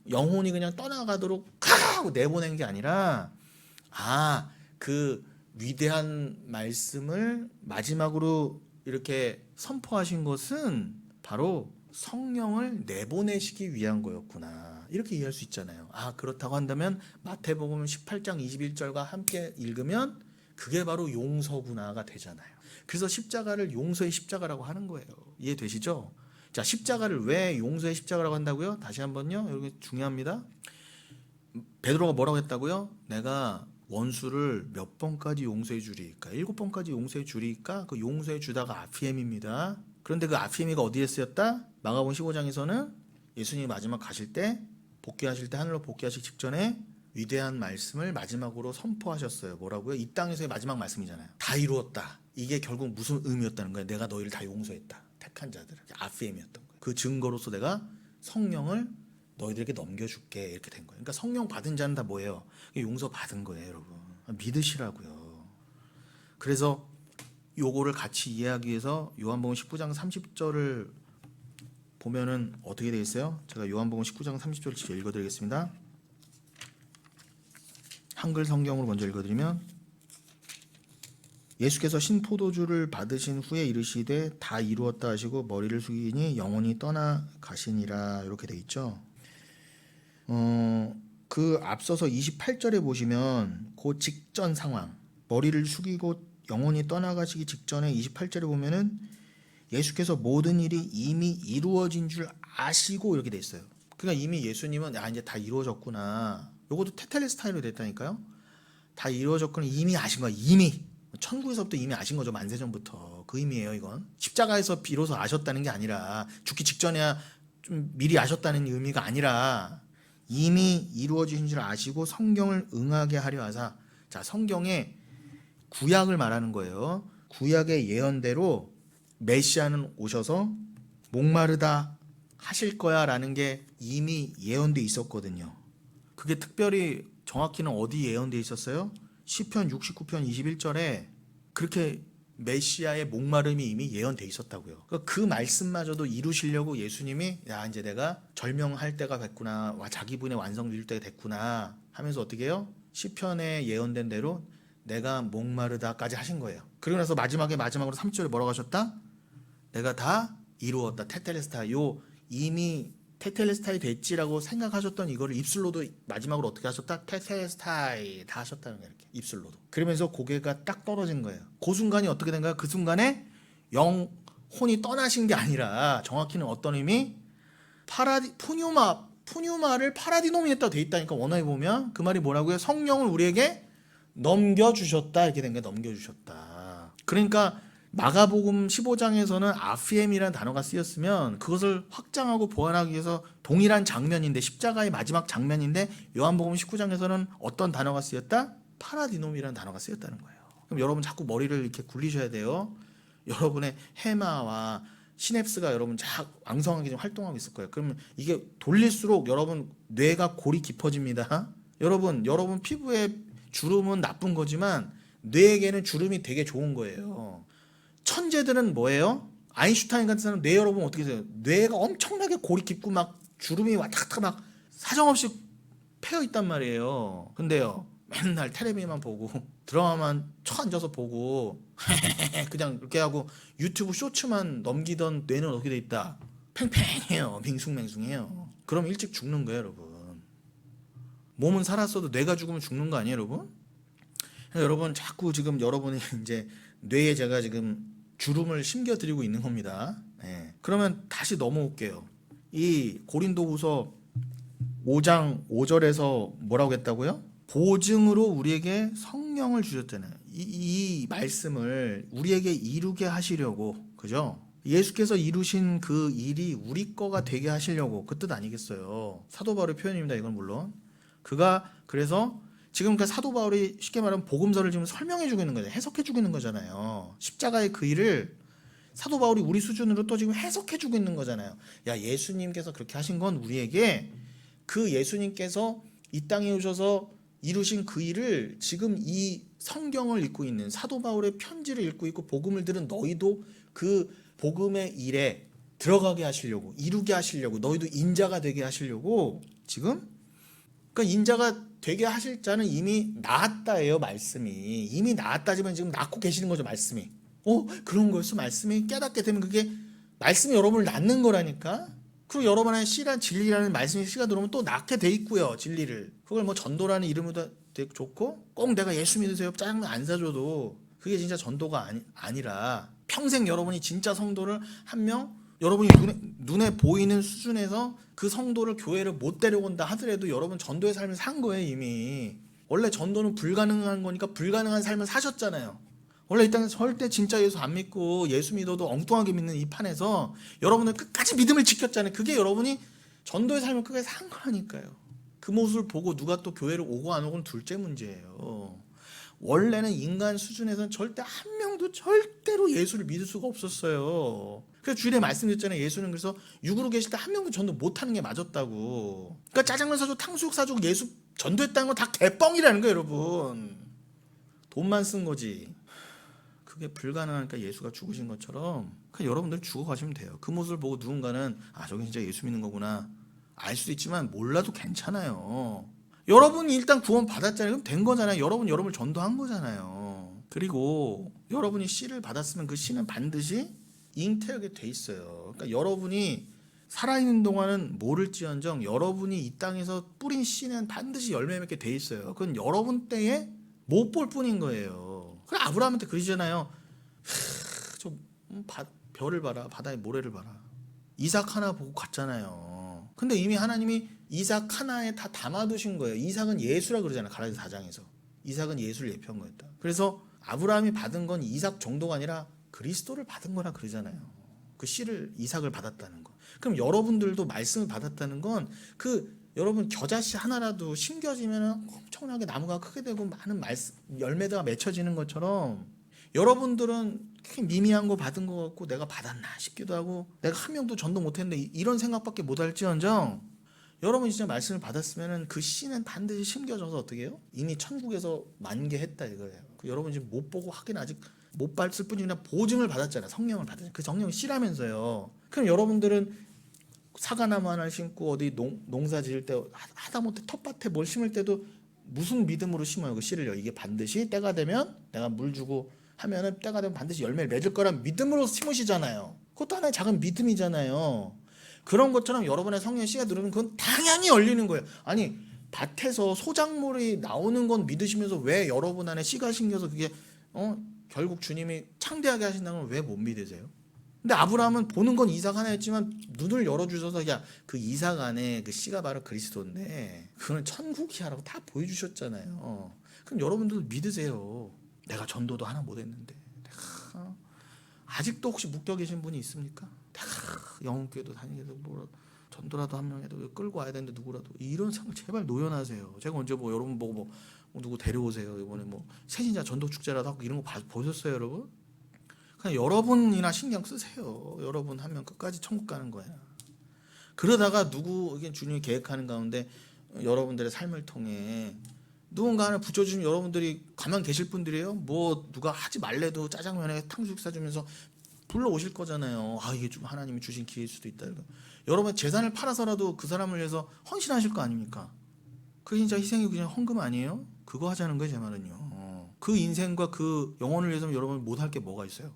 영혼이 그냥 떠나가도록 하고 내보낸 게 아니라 그 위대한 말씀을 마지막으로 이렇게 선포하신 것은 바로 성령을 내보내시기 위한 거였구나. 이렇게 이해할 수 있잖아요. 그렇다고 한다면 마태복음 18장 21절과 함께 읽으면 그게 바로 용서구나가 되잖아요. 그래서 십자가를 용서의 십자가라고 하는 거예요. 이해되시죠? 자, 십자가를 왜 용서의 십자가라고 한다고요? 다시 한번요. 여기 중요합니다. 베드로가 뭐라고 했다고요? 내가 원수를 몇 번까지 용서해 주리까? 7번까지 용서해 주리까? 그 용서해 주다가 아피엠입니다. 그런데 그 아피엠이가 어디에 쓰였다? 마가복음 15장에서는 예수님이 마지막 가실 때 복귀하실 때 하늘로 복귀하시기 직전에 위대한 말씀을 마지막으로 선포하셨어요. 뭐라고요? 이 땅에서의 마지막 말씀이잖아요. 다 이루었다. 이게 결국 무슨 의미였다는 거예요? 내가 너희를 다 용서했다. 택한 자들을. 아피엠이었던 거예요. 그 증거로서 내가 성령을 너희들에게 넘겨줄게. 이렇게 된 거예요. 그러니까 성령 받은 자는 다 뭐예요? 용서 받은 거예요, 여러분. 믿으시라고요. 그래서 요거를 같이 이해하기 위해서 요한복음 19장 30절을 보면은 어떻게 되어 있어요? 제가 요한복음 19장 30절을 직접 읽어드리겠습니다. 한글 성경으로 먼저 읽어드리면 예수께서 신포도주를 받으신 후에 이르시되 다 이루었다 하시고 머리를 숙이니 영혼이 떠나가시니라 이렇게 돼 있죠. 그 앞서서 28절에 보시면 그 직전 상황 머리를 숙이고 영혼이 떠나가시기 직전에 28절에 보면은 예수께서 모든 일이 이미 이루어진 줄 아시고 이렇게 돼 있어요. 그러니까 이미 예수님은 이제 다 이루어졌구나. 요것도 테텔레스타이로 됐다니까요. 다 이루어졌구나 이미 아신 거야. 이미 천국에서부터 이미 아신 거죠. 만세전부터. 그 의미예요. 이건 십자가에서 비로소 아셨다는 게 아니라 죽기 직전에야 좀 미리 아셨다는 의미가 아니라 이미 이루어진 줄 아시고 성경을 응하게 하려 하사. 자, 성경에 구약을 말하는 거예요. 구약의 예언대로 메시아는 오셔서 목마르다 하실 거야 라는 게 이미 예언돼 있었거든요. 그게 특별히 정확히는 어디 예언돼 있었어요? 시편 69편 21절에 그렇게 메시아의 목마름이 이미 예언돼 있었다고요. 그 말씀마저도 이루시려고 예수님이 이제 내가 절명할 때가 됐구나. 자기 분의 완성될 때가 됐구나 하면서 어떻게 해요? 시편에 예언된 대로 내가 목마르다까지 하신 거예요. 그리고 나서 마지막으로 3절에 뭐라고 하셨다? 내가 다 이루었다. 테텔레스타이. 이미 테텔레스타이 됐지라고 생각하셨던 이거를 입술로도 마지막으로 어떻게 하셨다? 테텔레스타이 다 하셨다는 거예요. 이렇게 입술로도. 그러면서 고개가 딱 떨어진 거예요. 그 순간이 어떻게 된 거야? 그 순간에 영혼이 떠나신 게 아니라 정확히는 어떤 의미? 푸뉴마를 파라디노미했다고 돼 있다니까 원어에 보면 그 말이 뭐라고요? 성령을 우리에게 넘겨주셨다 이렇게 된 거예요. 넘겨주셨다. 그러니까 마가복음 15장에서는 아피엠이라는 단어가 쓰였으면 그것을 확장하고 보완하기 위해서 동일한 장면인데 십자가의 마지막 장면인데 요한복음 19장에서는 어떤 단어가 쓰였다? 파라디놈이라는 단어가 쓰였다는 거예요. 그럼 여러분 자꾸 머리를 이렇게 굴리셔야 돼요. 여러분의 해마와 시냅스가 여러분 왕성하게 좀 활동하고 있을 거예요. 그러면 이게 돌릴수록 여러분 뇌가 골이 깊어집니다. 여러분 피부에 주름은 나쁜 거지만 뇌에게는 주름이 되게 좋은 거예요. 천재들은 뭐예요? 아인슈타인 같은 사람 뇌 여러분 어떻게 돼요? 뇌가 엄청나게 골이 깊고 막 주름이 왔다 갔다 막 사정없이 패여 있단 말이에요. 근데요, 맨날 텔레비만 보고 드라마만 쳐앉아서 보고 그냥 이렇게 하고 유튜브 쇼츠만 넘기던 뇌는 어떻게 돼 있다? 팽팽해요. 밍숭맹숭해요. 그럼 일찍 죽는 거예요, 여러분. 몸은 살았어도 뇌가 죽으면 죽는 거 아니에요, 여러분? 여러분 자꾸 지금 여러분이 이제 뇌에 제가 지금 주름을 심겨드리고 있는 겁니다. 예. 그러면 다시 넘어올게요. 이 고린도후서 5장 5절에서 뭐라고 했다고요? 보증으로 우리에게 성령을 주셨잖아요. 이 말씀을 우리에게 이루게 하시려고, 그죠? 예수께서 이루신 그 일이 우리 거가 되게 하시려고, 그 뜻 아니겠어요? 사도 바울의 표현입니다. 이건 물론 그가 그래서 지금 그 사도 바울이 쉽게 말하면 복음서를 지금 설명해 주고 있는 거잖아요. 해석해 주고 있는 거잖아요. 십자가의 그 일을 사도 바울이 우리 수준으로 또 지금 해석해 주고 있는 거잖아요. 야, 예수님께서 그렇게 하신 건 우리에게 그 예수님께서 이 땅에 오셔서 이루신 그 일을 지금 이 성경을 읽고 있는 사도 바울의 편지를 읽고 있고 복음을 들은 너희도 그 복음의 일에 들어가게 하시려고, 이루게 하시려고, 너희도 인자가 되게 하시려고 지금, 그러니까 인자가 되게 하실 자는 이미 나았다예요. 말씀이 이미 나았다지만 지금 낳고 계시는 거죠. 말씀이 그런 거였어. 말씀이 깨닫게 되면 그게 말씀이 여러분을 낳는 거라니까. 그리고 여러분 안에 씨란 진리라는 말씀이 씨가 들어오면 또 낳게 돼 있고요. 진리를. 그걸 뭐 전도라는 이름으로 되게 좋고 꼭 내가 예수 믿으세요 짜장면 안 사줘도 그게 진짜 전도가 아니라 평생 여러분이 진짜 성도를 한 명 여러분이 눈에 보이는 수준에서 그 성도를 교회를 못 데려온다 하더라도 여러분 전도의 삶을 산 거예요. 이미 원래 전도는 불가능한 거니까 불가능한 삶을 사셨잖아요. 원래 이 땅에서 절대 진짜 예수 안 믿고 예수 믿어도 엉뚱하게 믿는 이 판에서 여러분은 끝까지 믿음을 지켰잖아요. 그게 여러분이 전도의 삶을 끝까지 산 거라니까요. 그 모습을 보고 누가 또 교회를 오고 안 오고는 둘째 문제예요. 원래는 인간 수준에서는 절대 한 명도 절대로 예수를 믿을 수가 없었어요. 그래서 주일에 말씀드렸잖아요. 예수는 그래서 육으로 계실 때 한 명도 전도 못하는 게 맞았다고. 그러니까 짜장면 사주고 탕수육 사주고 예수 전도했다는 건 다 개뻥이라는 거예요. 여러분 돈만 쓴 거지. 그게 불가능하니까 예수가 죽으신 것처럼 그냥 여러분들 죽어가시면 돼요. 그 모습을 보고 누군가는 저게 진짜 예수 믿는 거구나 알 수도 있지만 몰라도 괜찮아요. 여러분이 일단 구원 받았잖아요. 그럼 된 거잖아요. 여러분을 전도한 거잖아요. 그리고 여러분이 씨를 받았으면 그 씨는 반드시 잉태하게 돼 있어요. 그러니까 여러분이 살아있는 동안은 모를지언정 여러분이 이 땅에서 뿌린 씨는 반드시 열매 맺게 돼 있어요. 그건 여러분 때에 못 볼 뿐인 거예요. 그래 아브라함한테 그러잖아요. 별을 봐라, 바다의 모래를 봐라. 이삭 하나 보고 갔잖아요. 근데 이미 하나님이 이삭 하나에 다 담아두신 거예요. 이삭은 예수라 그러잖아요. 가라지 4장에서 이삭은 예수를 예표한 거였다. 그래서 아브라함이 받은 건 이삭 정도가 아니라 그리스도를 받은 거라 그러잖아요. 그 씨를 이삭을 받았다는 거. 그럼 여러분들도 말씀을 받았다는 건 그 여러분 겨자씨 하나라도 심겨지면 엄청나게 나무가 크게 되고 많은 말씀 열매가 맺혀지는 것처럼 여러분들은 미미한 거 받은 거 같고 내가 받았나 싶기도 하고 내가 한 명도 전도 못했는데 이런 생각밖에 못할지언정 여러분 진짜 말씀을 받았으면 그 씨는 반드시 심겨져서 어떻게 해요? 이미 천국에서 만개했다 이거예요. 여러분 지금 못 보고 하긴 아직 못 봤을 뿐이 아니라 보증을 받았잖아요. 성령을 받았잖아요. 그 성령이 씨라면서요. 그럼 여러분들은 사과나무 하나를 심고 어디 농사 지을 때 하다못해 텃밭에 뭘 심을 때도 무슨 믿음으로 심어요? 그 씨를요. 이게 반드시 때가 되면 내가 물 주고 하면은 때가 되면 반드시 열매를 맺을 거란 믿음으로 심으시잖아요. 그것도 하나의 작은 믿음이잖아요. 그런 것처럼 여러분의 성령의 씨가 들어오면 그건 당연히 열리는 거예요. 아니 밭에서 소작물이 나오는 건 믿으시면서 왜 여러분 안에 씨가 심겨서 그게 결국 주님이 창대하게 하신다는 걸 왜 못 믿으세요? 근데 아브라함은 보는 건 이삭 하나였지만 눈을 열어주셔서 그 이삭 안에 그 씨가 바로 그리스도인데 그거는 천국이야라고 다 보여주셨잖아요. 그럼 여러분들도 믿으세요. 내가 전도도 하나 못했는데 아직도 혹시 묶여 계신 분이 있습니까? 영혼교회도 다니게도 뭐 전도라도 한 명이라도 끌고 와야 되는데 누구라도 이런 생각 제발 노연하세요. 제가 언제 여러분 보고 누구 데려오세요. 이번에 새신자 전도 축제라도 하고 이런 거 보셨어요, 여러분? 그냥 여러분이나 신경 쓰세요. 여러분 하면 끝까지 천국 가는 거야. 그러다가 누구 주님이 계획하는 가운데 여러분들의 삶을 통해 누군가 하나 붙여주면 여러분들이 가만 계실 분들이에요. 뭐 누가 하지 말래도 짜장면에 탕수육 사주면서 불러오실 거잖아요. 아, 이게 좀 하나님이 주신 기회일 수도 있다. 여러분 재산을 팔아서라도 그 사람을 위해서 헌신하실 거 아닙니까? 그게 진짜 희생이 그냥 헌금 아니에요? 그거 하자는 거예요, 제 말은요. 그 인생과 그 영혼을 위해서는 여러분 못할 게 뭐가 있어요?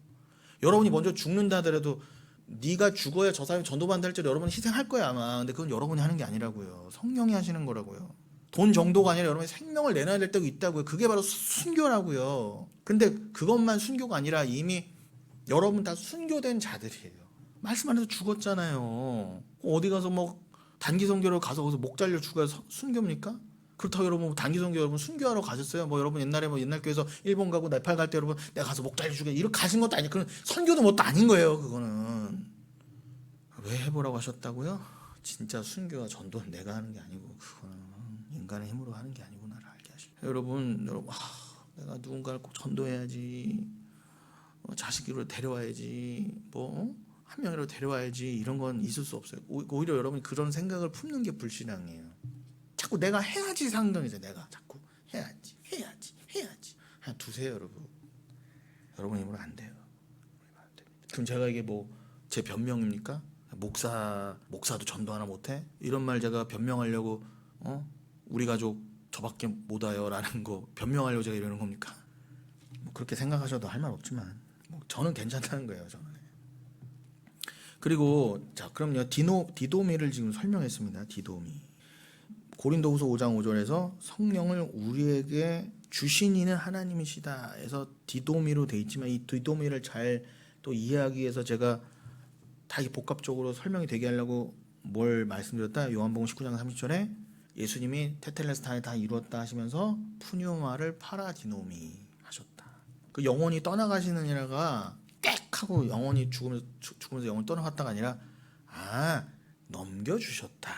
여러분이 먼저 죽는다 하더라도 네가 죽어야 저 사람이 전도받는다 할지라도 여러분은 희생할 거야 아마. 근데 그건 여러분이 하는 게 아니라고요. 성령이 하시는 거라고요. 돈 정도가 아니라 여러분이 생명을 내놔야 될 때가 있다고요. 그게 바로 순교라고요. 근데 그것만 순교가 아니라 이미 여러분 다 순교된 자들이에요. 말씀 안에서 죽었잖아요. 어디 가서 뭐 단기 선교로 가서 거기서 목 잘려 죽어야 순교입니까? 그렇다고 여러분 단기 선교 여러분 순교하러 가셨어요? 뭐 여러분 옛날에 뭐 옛날 교회에서 일본 가고 네팔 갈 때 여러분 내가 가서 목 잘려 죽여 이렇게 가신 것도 아니고 그건 선교도 뭣도 아닌 거예요. 그거는 왜 해보라고 하셨다고요? 진짜 순교와 전도는 내가 하는 게 아니고 그거는 인간의 힘으로 하는 게 아니구나를 알게 하시고 여러분 내가 누군가를 꼭 전도해야지 자식으로 데려와야지 뭐 한 명이라도 데려와야지 이런 건 있을 수 없어요. 오히려 여러분이 그런 생각을 품는 게 불신앙이에요. 자꾸 내가 해야지 상정이죠. 내가 자꾸 해야지 그냥 두세요. 여러분 힘으로 안 돼요. 그럼 제가 이게 뭐 제 변명입니까? 목사도 전도 하나 못해? 이런 말 제가 변명하려고 우리 가족 저밖에 못 와요라는 거 변명하려고 제가 이러는 겁니까? 뭐 그렇게 생각하셔도 할 말 없지만 뭐 저는 괜찮다는 거예요. 저는. 그리고 자 그럼요 디도미를 지금 설명했습니다. 디도미 고린도후서 5장 5절에서 성령을 우리에게 주신 이는 하나님이시다 해서 디도미로 돼 있지만 이 디도미를 잘 또 이해하기 위해서 제가 다 복합적으로 설명이 되게 하려고 뭘 말씀드렸다. 요한복음 19장 30절에 예수님이 테텔레스타에 다 이루었다 하시면서 푸뉴마를 파라디노미 하셨다. 그 영혼이 떠나가시느니라가 꽥 하고 영혼이 죽으면서 영혼이 떠나갔다가 아니라 넘겨주셨다.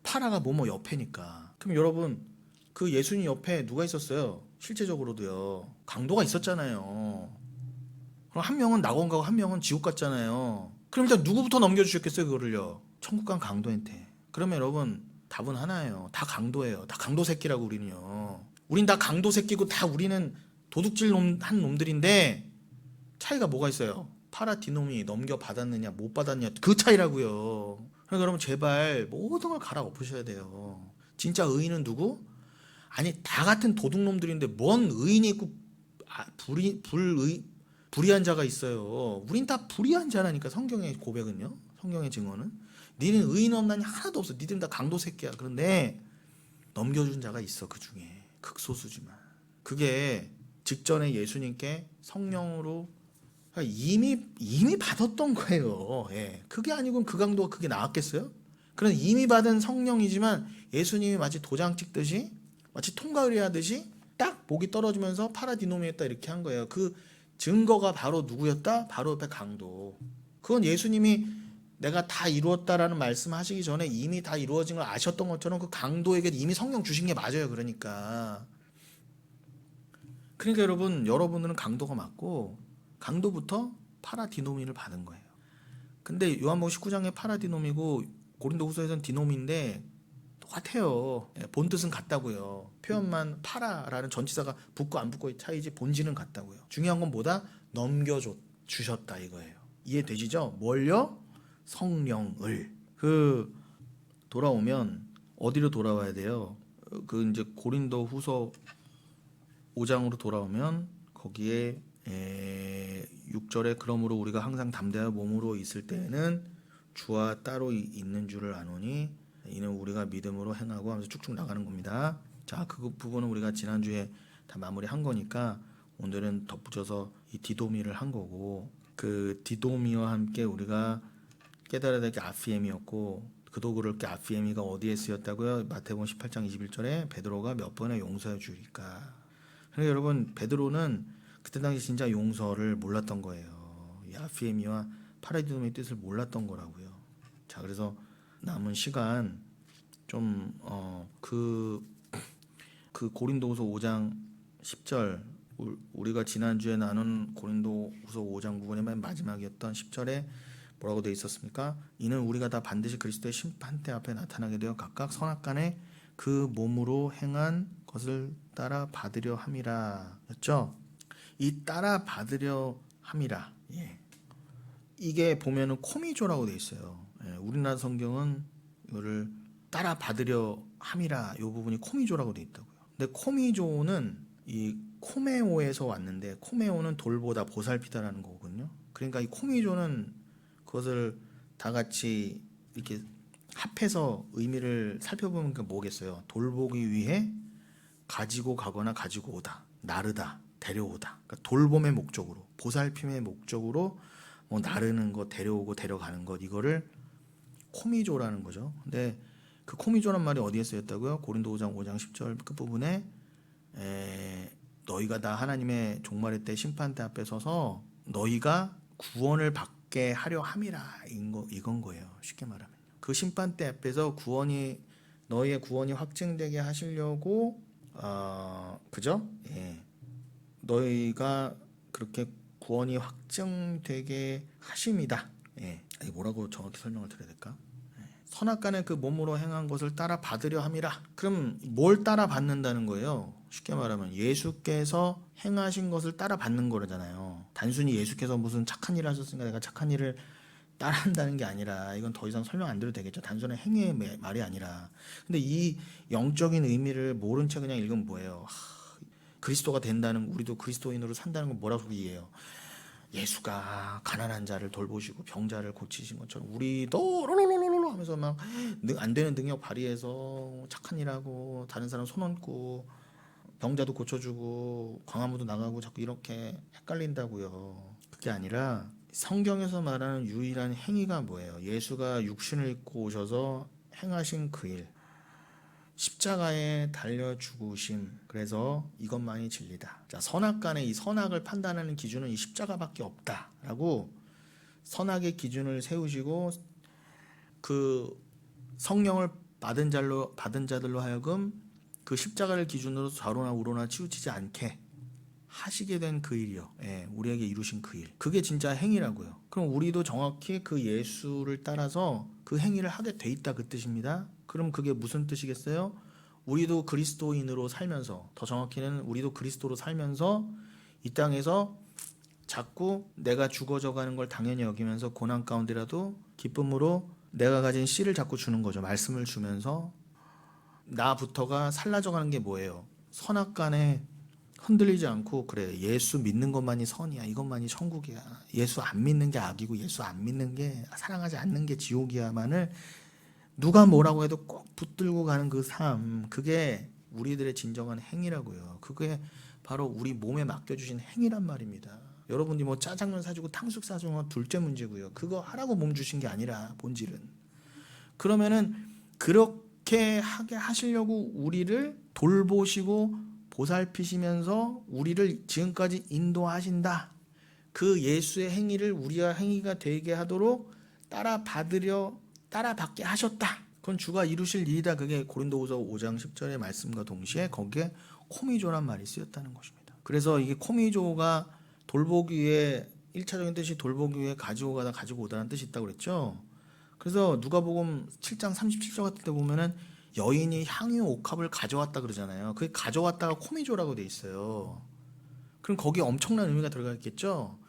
파라가 뭐뭐 옆에니까. 그럼 여러분 그 예수님 옆에 누가 있었어요? 실제적으로도요. 강도가 있었잖아요. 그럼 한 명은 낙원 가고 한 명은 지옥 갔잖아요. 그럼 일단 누구부터 넘겨주셨겠어요 그거를요? 천국 간 강도한테. 그러면 여러분 답은 하나예요. 다 강도예요. 다 강도 새끼라고 우리는요. 우린 다 강도 새끼고 다 우리는 도둑질 한 놈들인데 차이가 뭐가 있어요? 파라디놈이 넘겨받았느냐 못 받았느냐 그 차이라고요. 그러니까 여러분 제발 모든 걸 갈아엎으셔야 돼요. 진짜 의인은 누구? 아니 다 같은 도둑놈들인데 뭔 의인이 있고 불의한 자가 있어요. 우린 다 불의한 자라니까 성경의 고백은요. 성경의 증언은 니는 의인 없나니 하나도 없어. 니들은 다 강도 새끼야. 그런데 넘겨준 자가 있어. 그 중에 극소수지만 그게 직전에 예수님께 성령으로 이미 받았던 거예요. 예. 그게 아니고는 그 강도가 그게 나왔겠어요? 그런 이미 받은 성령이지만 예수님이 마치 도장 찍듯이 마치 통과 의뢰하듯이 딱 목이 떨어지면서 파라디노미했다 이렇게 한 거예요. 그 증거가 바로 누구였다? 바로 옆에 강도. 그건 예수님이 내가 다 이루었다라는 말씀하시기 전에 이미 다 이루어진 걸 아셨던 것처럼 그 강도에게 이미 성령 주신 게 맞아요. 그러니까 여러분들은 강도가 맞고 강도부터 파라디노미를 받은 거예요. 근데 요한복음 19장의 파라디노미고 고린도후서에서는 디노미인데 똑같아요. 본 뜻은 같다고요. 표현만 파라라는 전치사가 붙고 안 붙고의 차이지 본질은 같다고요. 중요한 건 뭐다? 주셨다 이거예요. 이해되시죠? 뭘요? 성령을. 돌아오면 어디로 돌아와야 돼요? 이제 고린도후서 5장으로 돌아오면 거기에 6절에 그러므로 우리가 항상 담대하여 몸으로 있을 때에는 주와 따로 있는 줄을 아노니 이는 우리가 믿음으로 행하고 하면서 쭉쭉 나가는 겁니다. 자, 그 부분은 우리가 지난주에 다 마무리한 거니까 오늘은 덧붙여서 이 디도미를 한 거고 그 디도미와 함께 우리가 깨달아야 될 게 아피엠이었고 그도 그럴 게 아피엠이가 어디에 쓰였다고요? 마태복음 18장 21절에 베드로가 몇 번의 용서해 주리까. 그러니까 여러분 베드로는 그때 당시 진짜 용서를 몰랐던 거예요. 이 아피엠이와 파라디노미의 뜻을 몰랐던 거라고요. 자, 그래서 남은 시간 좀 그 고린도후서 5장 10절 우리가 지난주에 나눈 고린도후서 5장 부분의 맨 마지막이었던 10절에 뭐라고 되어 있었습니까? 이는 우리가 다 반드시 그리스도의 심판대 앞에 나타나게 되어 각각 선악간에 그 몸으로 행한 것을 따라 받으려 함이라 였죠. 이 따라 받으려 함이라, 이게 보면은 코미조라고 돼 있어요. 우리나라 성경은 이거를 따라 받으려 함이라, 이 부분이 코미조라고 돼 있다고요. 근데 코미조는 이 코메오에서 왔는데, 코메오는 돌보다 보살피다라는 거거든요. 그러니까 이 코미조는 그것을 다 같이 이렇게 합해서 의미를 살펴보면 그게 뭐겠어요? 돌보기 위해 가지고 가거나 가지고 오다, 나르다, 데려오다. 그러니까 돌봄의 목적으로, 보살핌의 목적으로 뭐 나르는 것, 데려오고 데려가는 것, 이거를 코미조라는 거죠. 근데 그 코미조란 말이 어디에 쓰였다고요? 고린도 5장 5장 10절 끝부분에 너희가 다 하나님의 종말의 때 심판대 앞에 서서 너희가 구원을 받게 하려 함이라, 이건 거예요. 쉽게 말하면 그 심판대 앞에서 너희의 구원이 확증되게 하시려고, 그죠? 너희가 그렇게 구원이 확정되게 하심이다. 이게 뭐라고 정확히 설명을 드려야 될까? 선악간에 그 몸으로 행한 것을 따라 받으려 함이라. 그럼 뭘 따라 받는다는 거예요? 쉽게 말하면 예수께서 행하신 것을 따라 받는 거잖아요. 단순히 예수께서 무슨 착한 일을 하셨으니까 내가 착한 일을 따라한다는 게 아니라, 이건 더 이상 설명 안 드려도 되겠죠. 단순한 행위의 말이 아니라. 근데 이 영적인 의미를 모른 채 그냥 읽으면 뭐예요? 그리스도가 된다는, 우리도 그리스도인으로 산다는 건 뭐라고 이해해요? 예수가 가난한 자를 돌보시고 병자를 고치신 것처럼 우리도 롤롤롤롤 하면서 막 안 되는 능력 발휘해서 착한 일하고 다른 사람 손 얹고 병자도 고쳐주고 광화문도 나가고 자꾸 이렇게 헷갈린다고요. 그게 아니라 성경에서 말하는 유일한 행위가 뭐예요? 예수가 육신을 입고 오셔서 행하신 그 일, 십자가에 달려 죽으심. 그래서 이것만이 진리다. 자, 선악간에 이 선악을 판단하는 기준은 이 십자가밖에 없다라고 선악의 기준을 세우시고, 그 성령을 받은 자들로 하여금 그 십자가를 기준으로 좌로나 우로나 치우치지 않게 하시게 된 그 일이요. 우리에게 이루신 그 일. 그게 진짜 행위라고요. 그럼 우리도 정확히 그 예수를 따라서 그 행위를 하게 돼 있다, 그 뜻입니다. 그럼 그게 무슨 뜻이겠어요? 우리도 그리스도인으로 살면서, 더 정확히는 우리도 그리스도로 살면서 이 땅에서 자꾸 내가 죽어져 가는 걸 당연히 여기면서 고난 가운데라도 기쁨으로 내가 가진 씨를 자꾸 주는 거죠. 말씀을 주면서 나부터가 살라져 가는 게 뭐예요? 선악간에 흔들리지 않고, 그래, 예수 믿는 것만이 선이야, 이것만이 천국이야, 예수 안 믿는 게 악이고 예수 안 믿는 게, 사랑하지 않는 게 지옥이야만을 누가 뭐라고 해도 꼭 붙들고 가는 그 삶, 그게 우리들의 진정한 행위라고요. 그게 바로 우리 몸에 맡겨주신 행위란 말입니다. 여러분이 뭐 짜장면 사주고 탕수육 사주는 건 둘째 문제고요. 그거 하라고 몸 주신 게 아니라 본질은. 그러면은 그렇게 하게 하시려고 우리를 돌보시고 보살피시면서 우리를 지금까지 인도하신다. 그 예수의 행위를 우리가 행위가 되게 하도록 따라받게 하셨다. 그건 주가 이루실 일이다. 그게 고린도후서 5장 10절의 말씀과 동시에 거기에 코미조란 말이 쓰였다는 것입니다. 그래서 이게 코미조가 돌보기 위해, 1차적인 뜻이 돌보기 위해 가지고 가다 가지고 오다라는 뜻이 있다고 그랬죠. 그래서 누가복음 7장 37절 같은 데 보면은 여인이 향유 옥합을 가져왔다 그러잖아요. 그게 가져왔다가 코미조라고 돼 있어요. 그럼 거기에 엄청난 의미가 들어가 있겠죠.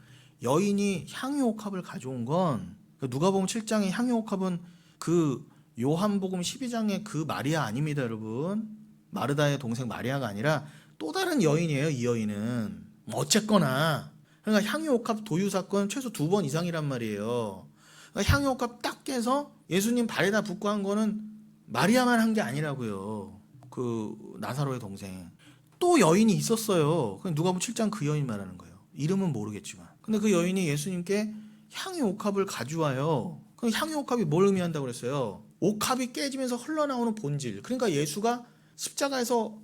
여인이 향유 옥합을 가져온 건, 누가복음 7장의 향유 옥합은 그 요한복음 12장의 그 마리아 아닙니다, 여러분. 마르다의 동생 마리아가 아니라 또 다른 여인이에요. 이 여인은 어쨌거나, 그러니까 향유 옥합 도유 사건 최소 2번 이상이란 말이에요. 그러니까 향유 옥합 딱 깨서 예수님 발에다 붓고 한 거는 마리아만 한 게 아니라고요. 그 나사로의 동생 또 여인이 있었어요. 누가복음 7장 그 여인 말하는 거예요. 이름은 모르겠지만. 근데 그 여인이 예수님께 향유 옥합을 가져와요. 그럼 향유 옥합이 뭘 의미한다고 그랬어요? 옥합이 깨지면서 흘러나오는 본질. 그러니까 예수가 십자가에서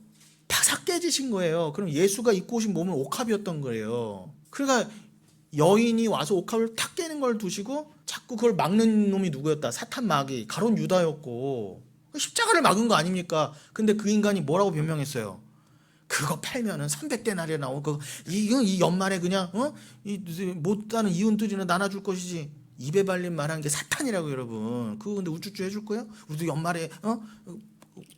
바삭 깨지신 거예요. 그럼 예수가 입고 오신 몸은 옥합이었던 거예요. 그러니까 여인이 와서 옥합을 탁 깨는 걸 두시고 자꾸 그걸 막는 놈이 누구였다? 사탄 마귀, 가룟 유다였고, 십자가를 막은 거 아닙니까? 근데 그 인간이 뭐라고 변명했어요? 그거 팔면은 300데나리에 나오고, 이 연말에 그냥 못하는 이웃들이나 나눠줄 것이지. 입에 발린 말하는 게 사탄이라고, 여러분. 그거 근데 우쭈쭈 해줄 거예요? 우리도 연말에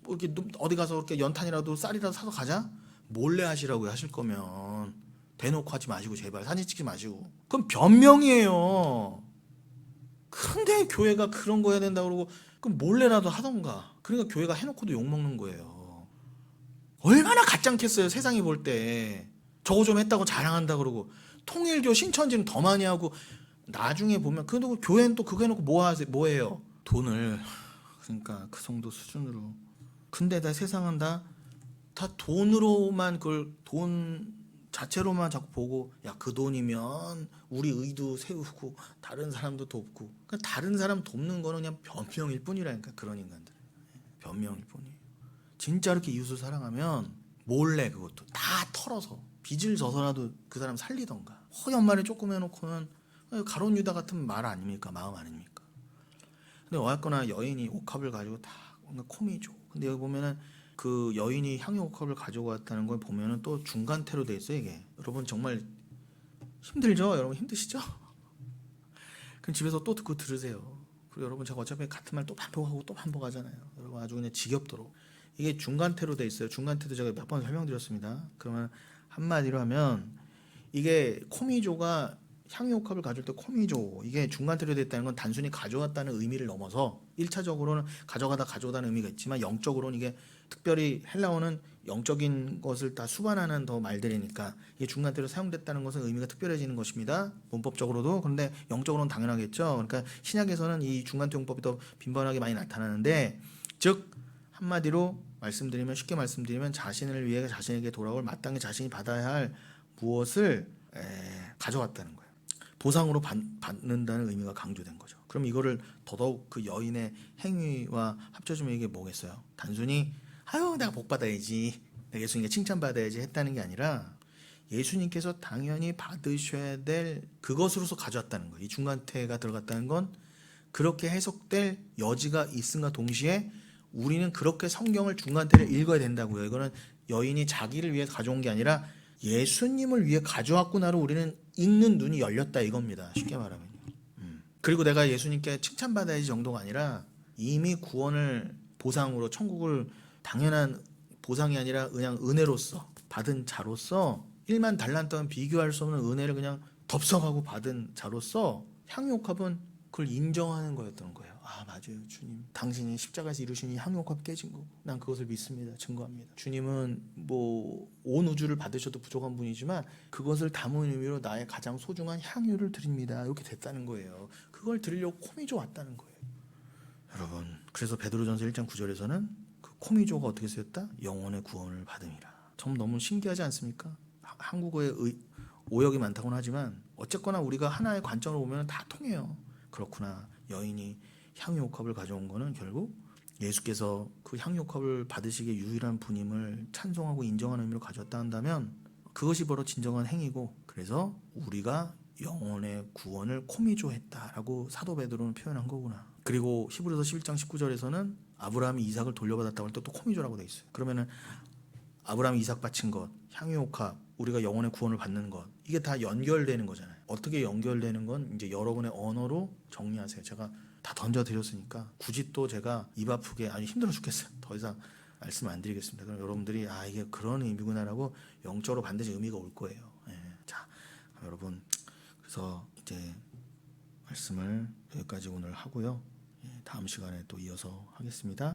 뭐 이렇게 어디 가서 이렇게 연탄이라도 쌀이라도 사서 가자? 몰래 하시라고요. 하실 거면 대놓고 하지 마시고 제발 사진 찍지 마시고. 그럼 변명이에요. 그런데 교회가 그런 거 해야 된다 그러고 그럼 몰래라도 하던가. 그러니까 교회가 해놓고도 욕먹는 거예요. 얼마나 가짱했어요 세상이 볼 때. 저거 좀 했다고 자랑한다 그러고 통일교 신천지는 더 많이 하고 나중에 보면 그래도 교회는 또 그거 해놓고 뭐 해요? 돈을. 그러니까 그 정도 수준으로. 근데 다 세상은 다 돈으로만 그걸 돈 자체로만 자꾸 보고 야 그 돈이면 우리 의도 세우고 다른 사람도 돕고 그러니까 다른 사람 돕는 거는 그냥 변명일 뿐이라니까 그런 인간들 변명일 뿐이에요. 진짜 이렇게 이웃을 사랑하면 몰래 그것도 다 털어서 빚을 져서라도 그 사람 살리던가 허연 말에 조금 해놓고는 가론 유다 같은 말 아닙니까? 마음 아닙니까? 근데 어쨌거나 여인이 옥합을 가지고 다 뭔가 코미죠. 근데 여기 보면은 그 여인이 향유 옥합을 가지고 왔다는 걸 보면은 또 중간태로 돼 있어요 이게. 여러분 정말 힘들죠? 여러분 힘드시죠? 그럼 집에서 또 듣고 들으세요. 그리고 여러분 제가 어차피 같은 말 또 반복하고 또 반복하잖아요. 여러분 아주 그냥 지겹도록. 이게 중간태로 돼 있어요. 중간태도 제가 몇 번 설명드렸습니다. 그러면 한마디로 하면 이게 코미조가 향유옥합을 가져올 때 코미조 이게 중간태로 됐다는 건 단순히 가져왔다는 의미를 넘어서 1차적으로는 가져오다는 의미가 있지만 영적으로는 이게 특별히 헬라어는 영적인 것을 다 수반하는 더 말들이니까 이게 중간태로 사용됐다는 것은 의미가 특별해지는 것입니다. 문법적으로도. 그런데 영적으로는 당연하겠죠. 그러니까 신약에서는 이 중간태 용법이 더 빈번하게 많이 나타나는데 즉 한마디로 말씀드리면 쉽게 말씀드리면 자신을 위해 자신에게 돌아올 마땅히 자신이 받아야 할 무엇을 가져왔다는 거예요. 보상으로 받는다는 의미가 강조된 거죠. 그럼 이거를 더더욱 그 여인의 행위와 합쳐주면 이게 뭐겠어요? 단순히 아유 내가 복 받아야지 내가 예수님께 칭찬받아야지 했다는 게 아니라 예수님께서 당연히 받으셔야 될 그것으로서 가져왔다는 거예요. 이 중간태가 들어갔다는 건 그렇게 해석될 여지가 있음과 동시에 우리는 그렇게 성경을 중간태를 읽어야 된다고요. 이거는 여인이 자기를 위해 가져온 게 아니라 예수님을 위해 가져왔구나로 우리는 읽는 눈이 열렸다 이겁니다. 쉽게 말하면. 그리고 내가 예수님께 칭찬받아야지 정도가 아니라 이미 구원을 보상으로 천국을 당연한 보상이 아니라 그냥 은혜로서 받은 자로서 1만 달란트는 비교할 수 없는 은혜를 그냥 덥석하고 받은 자로서 향유옥합은 그걸 인정하는 거였던 거예요. 아 맞아요 주님 당신이 십자가에서 이루신 이 향유옥합 깨진 거고 난 그것을 믿습니다. 증거합니다. 주님은 뭐 온 우주를 받으셔도 부족한 분이지만 그것을 담은 의미로 나의 가장 소중한 향유를 드립니다. 이렇게 됐다는 거예요. 그걸 드리려고 코미조 왔다는 거예요. 여러분 그래서 베드로전서 1장 9절에서는 그 코미조가 어떻게 쓰였다? 영혼의 구원을 받음이라. 참 너무 신기하지 않습니까? 한국어에 오역이 많다고는 하지만 어쨌거나 우리가 하나의 관점으로 보면 다 통해요. 그렇구나. 여인이 향유옥합을 가져온 거는 결국 예수께서 그 향유옥합을 받으시기에 유일한 분임을 찬송하고 인정하는 의미로 가져왔다 한다면 그것이 바로 진정한 행위고 그래서 우리가 영혼의 구원을 코미조했다라고 사도 베드로는 표현한 거구나. 그리고 히브리서 11장 19절에서는 아브라함이 이삭을 돌려받았다고 할 때 또 코미조라고 돼 있어요. 그러면은 아브라함이 이삭 바친 것, 향유옥합, 우리가 영혼의 구원을 받는 것 이게 다 연결되는 거잖아요. 어떻게 연결되는 건 이제 여러분의 언어로 정리하세요. 제가 다 던져드렸으니까 굳이 또 제가 입 아프게 아니 힘들어 죽겠어요. 더 이상 말씀 안 드리겠습니다. 그럼 여러분들이 아 이게 그런 의미구나라고 영적으로 반드시 의미가 올 거예요. 자 여러분 그래서 이제 말씀을 여기까지 오늘 하고요. 다음 시간에 또 이어서 하겠습니다.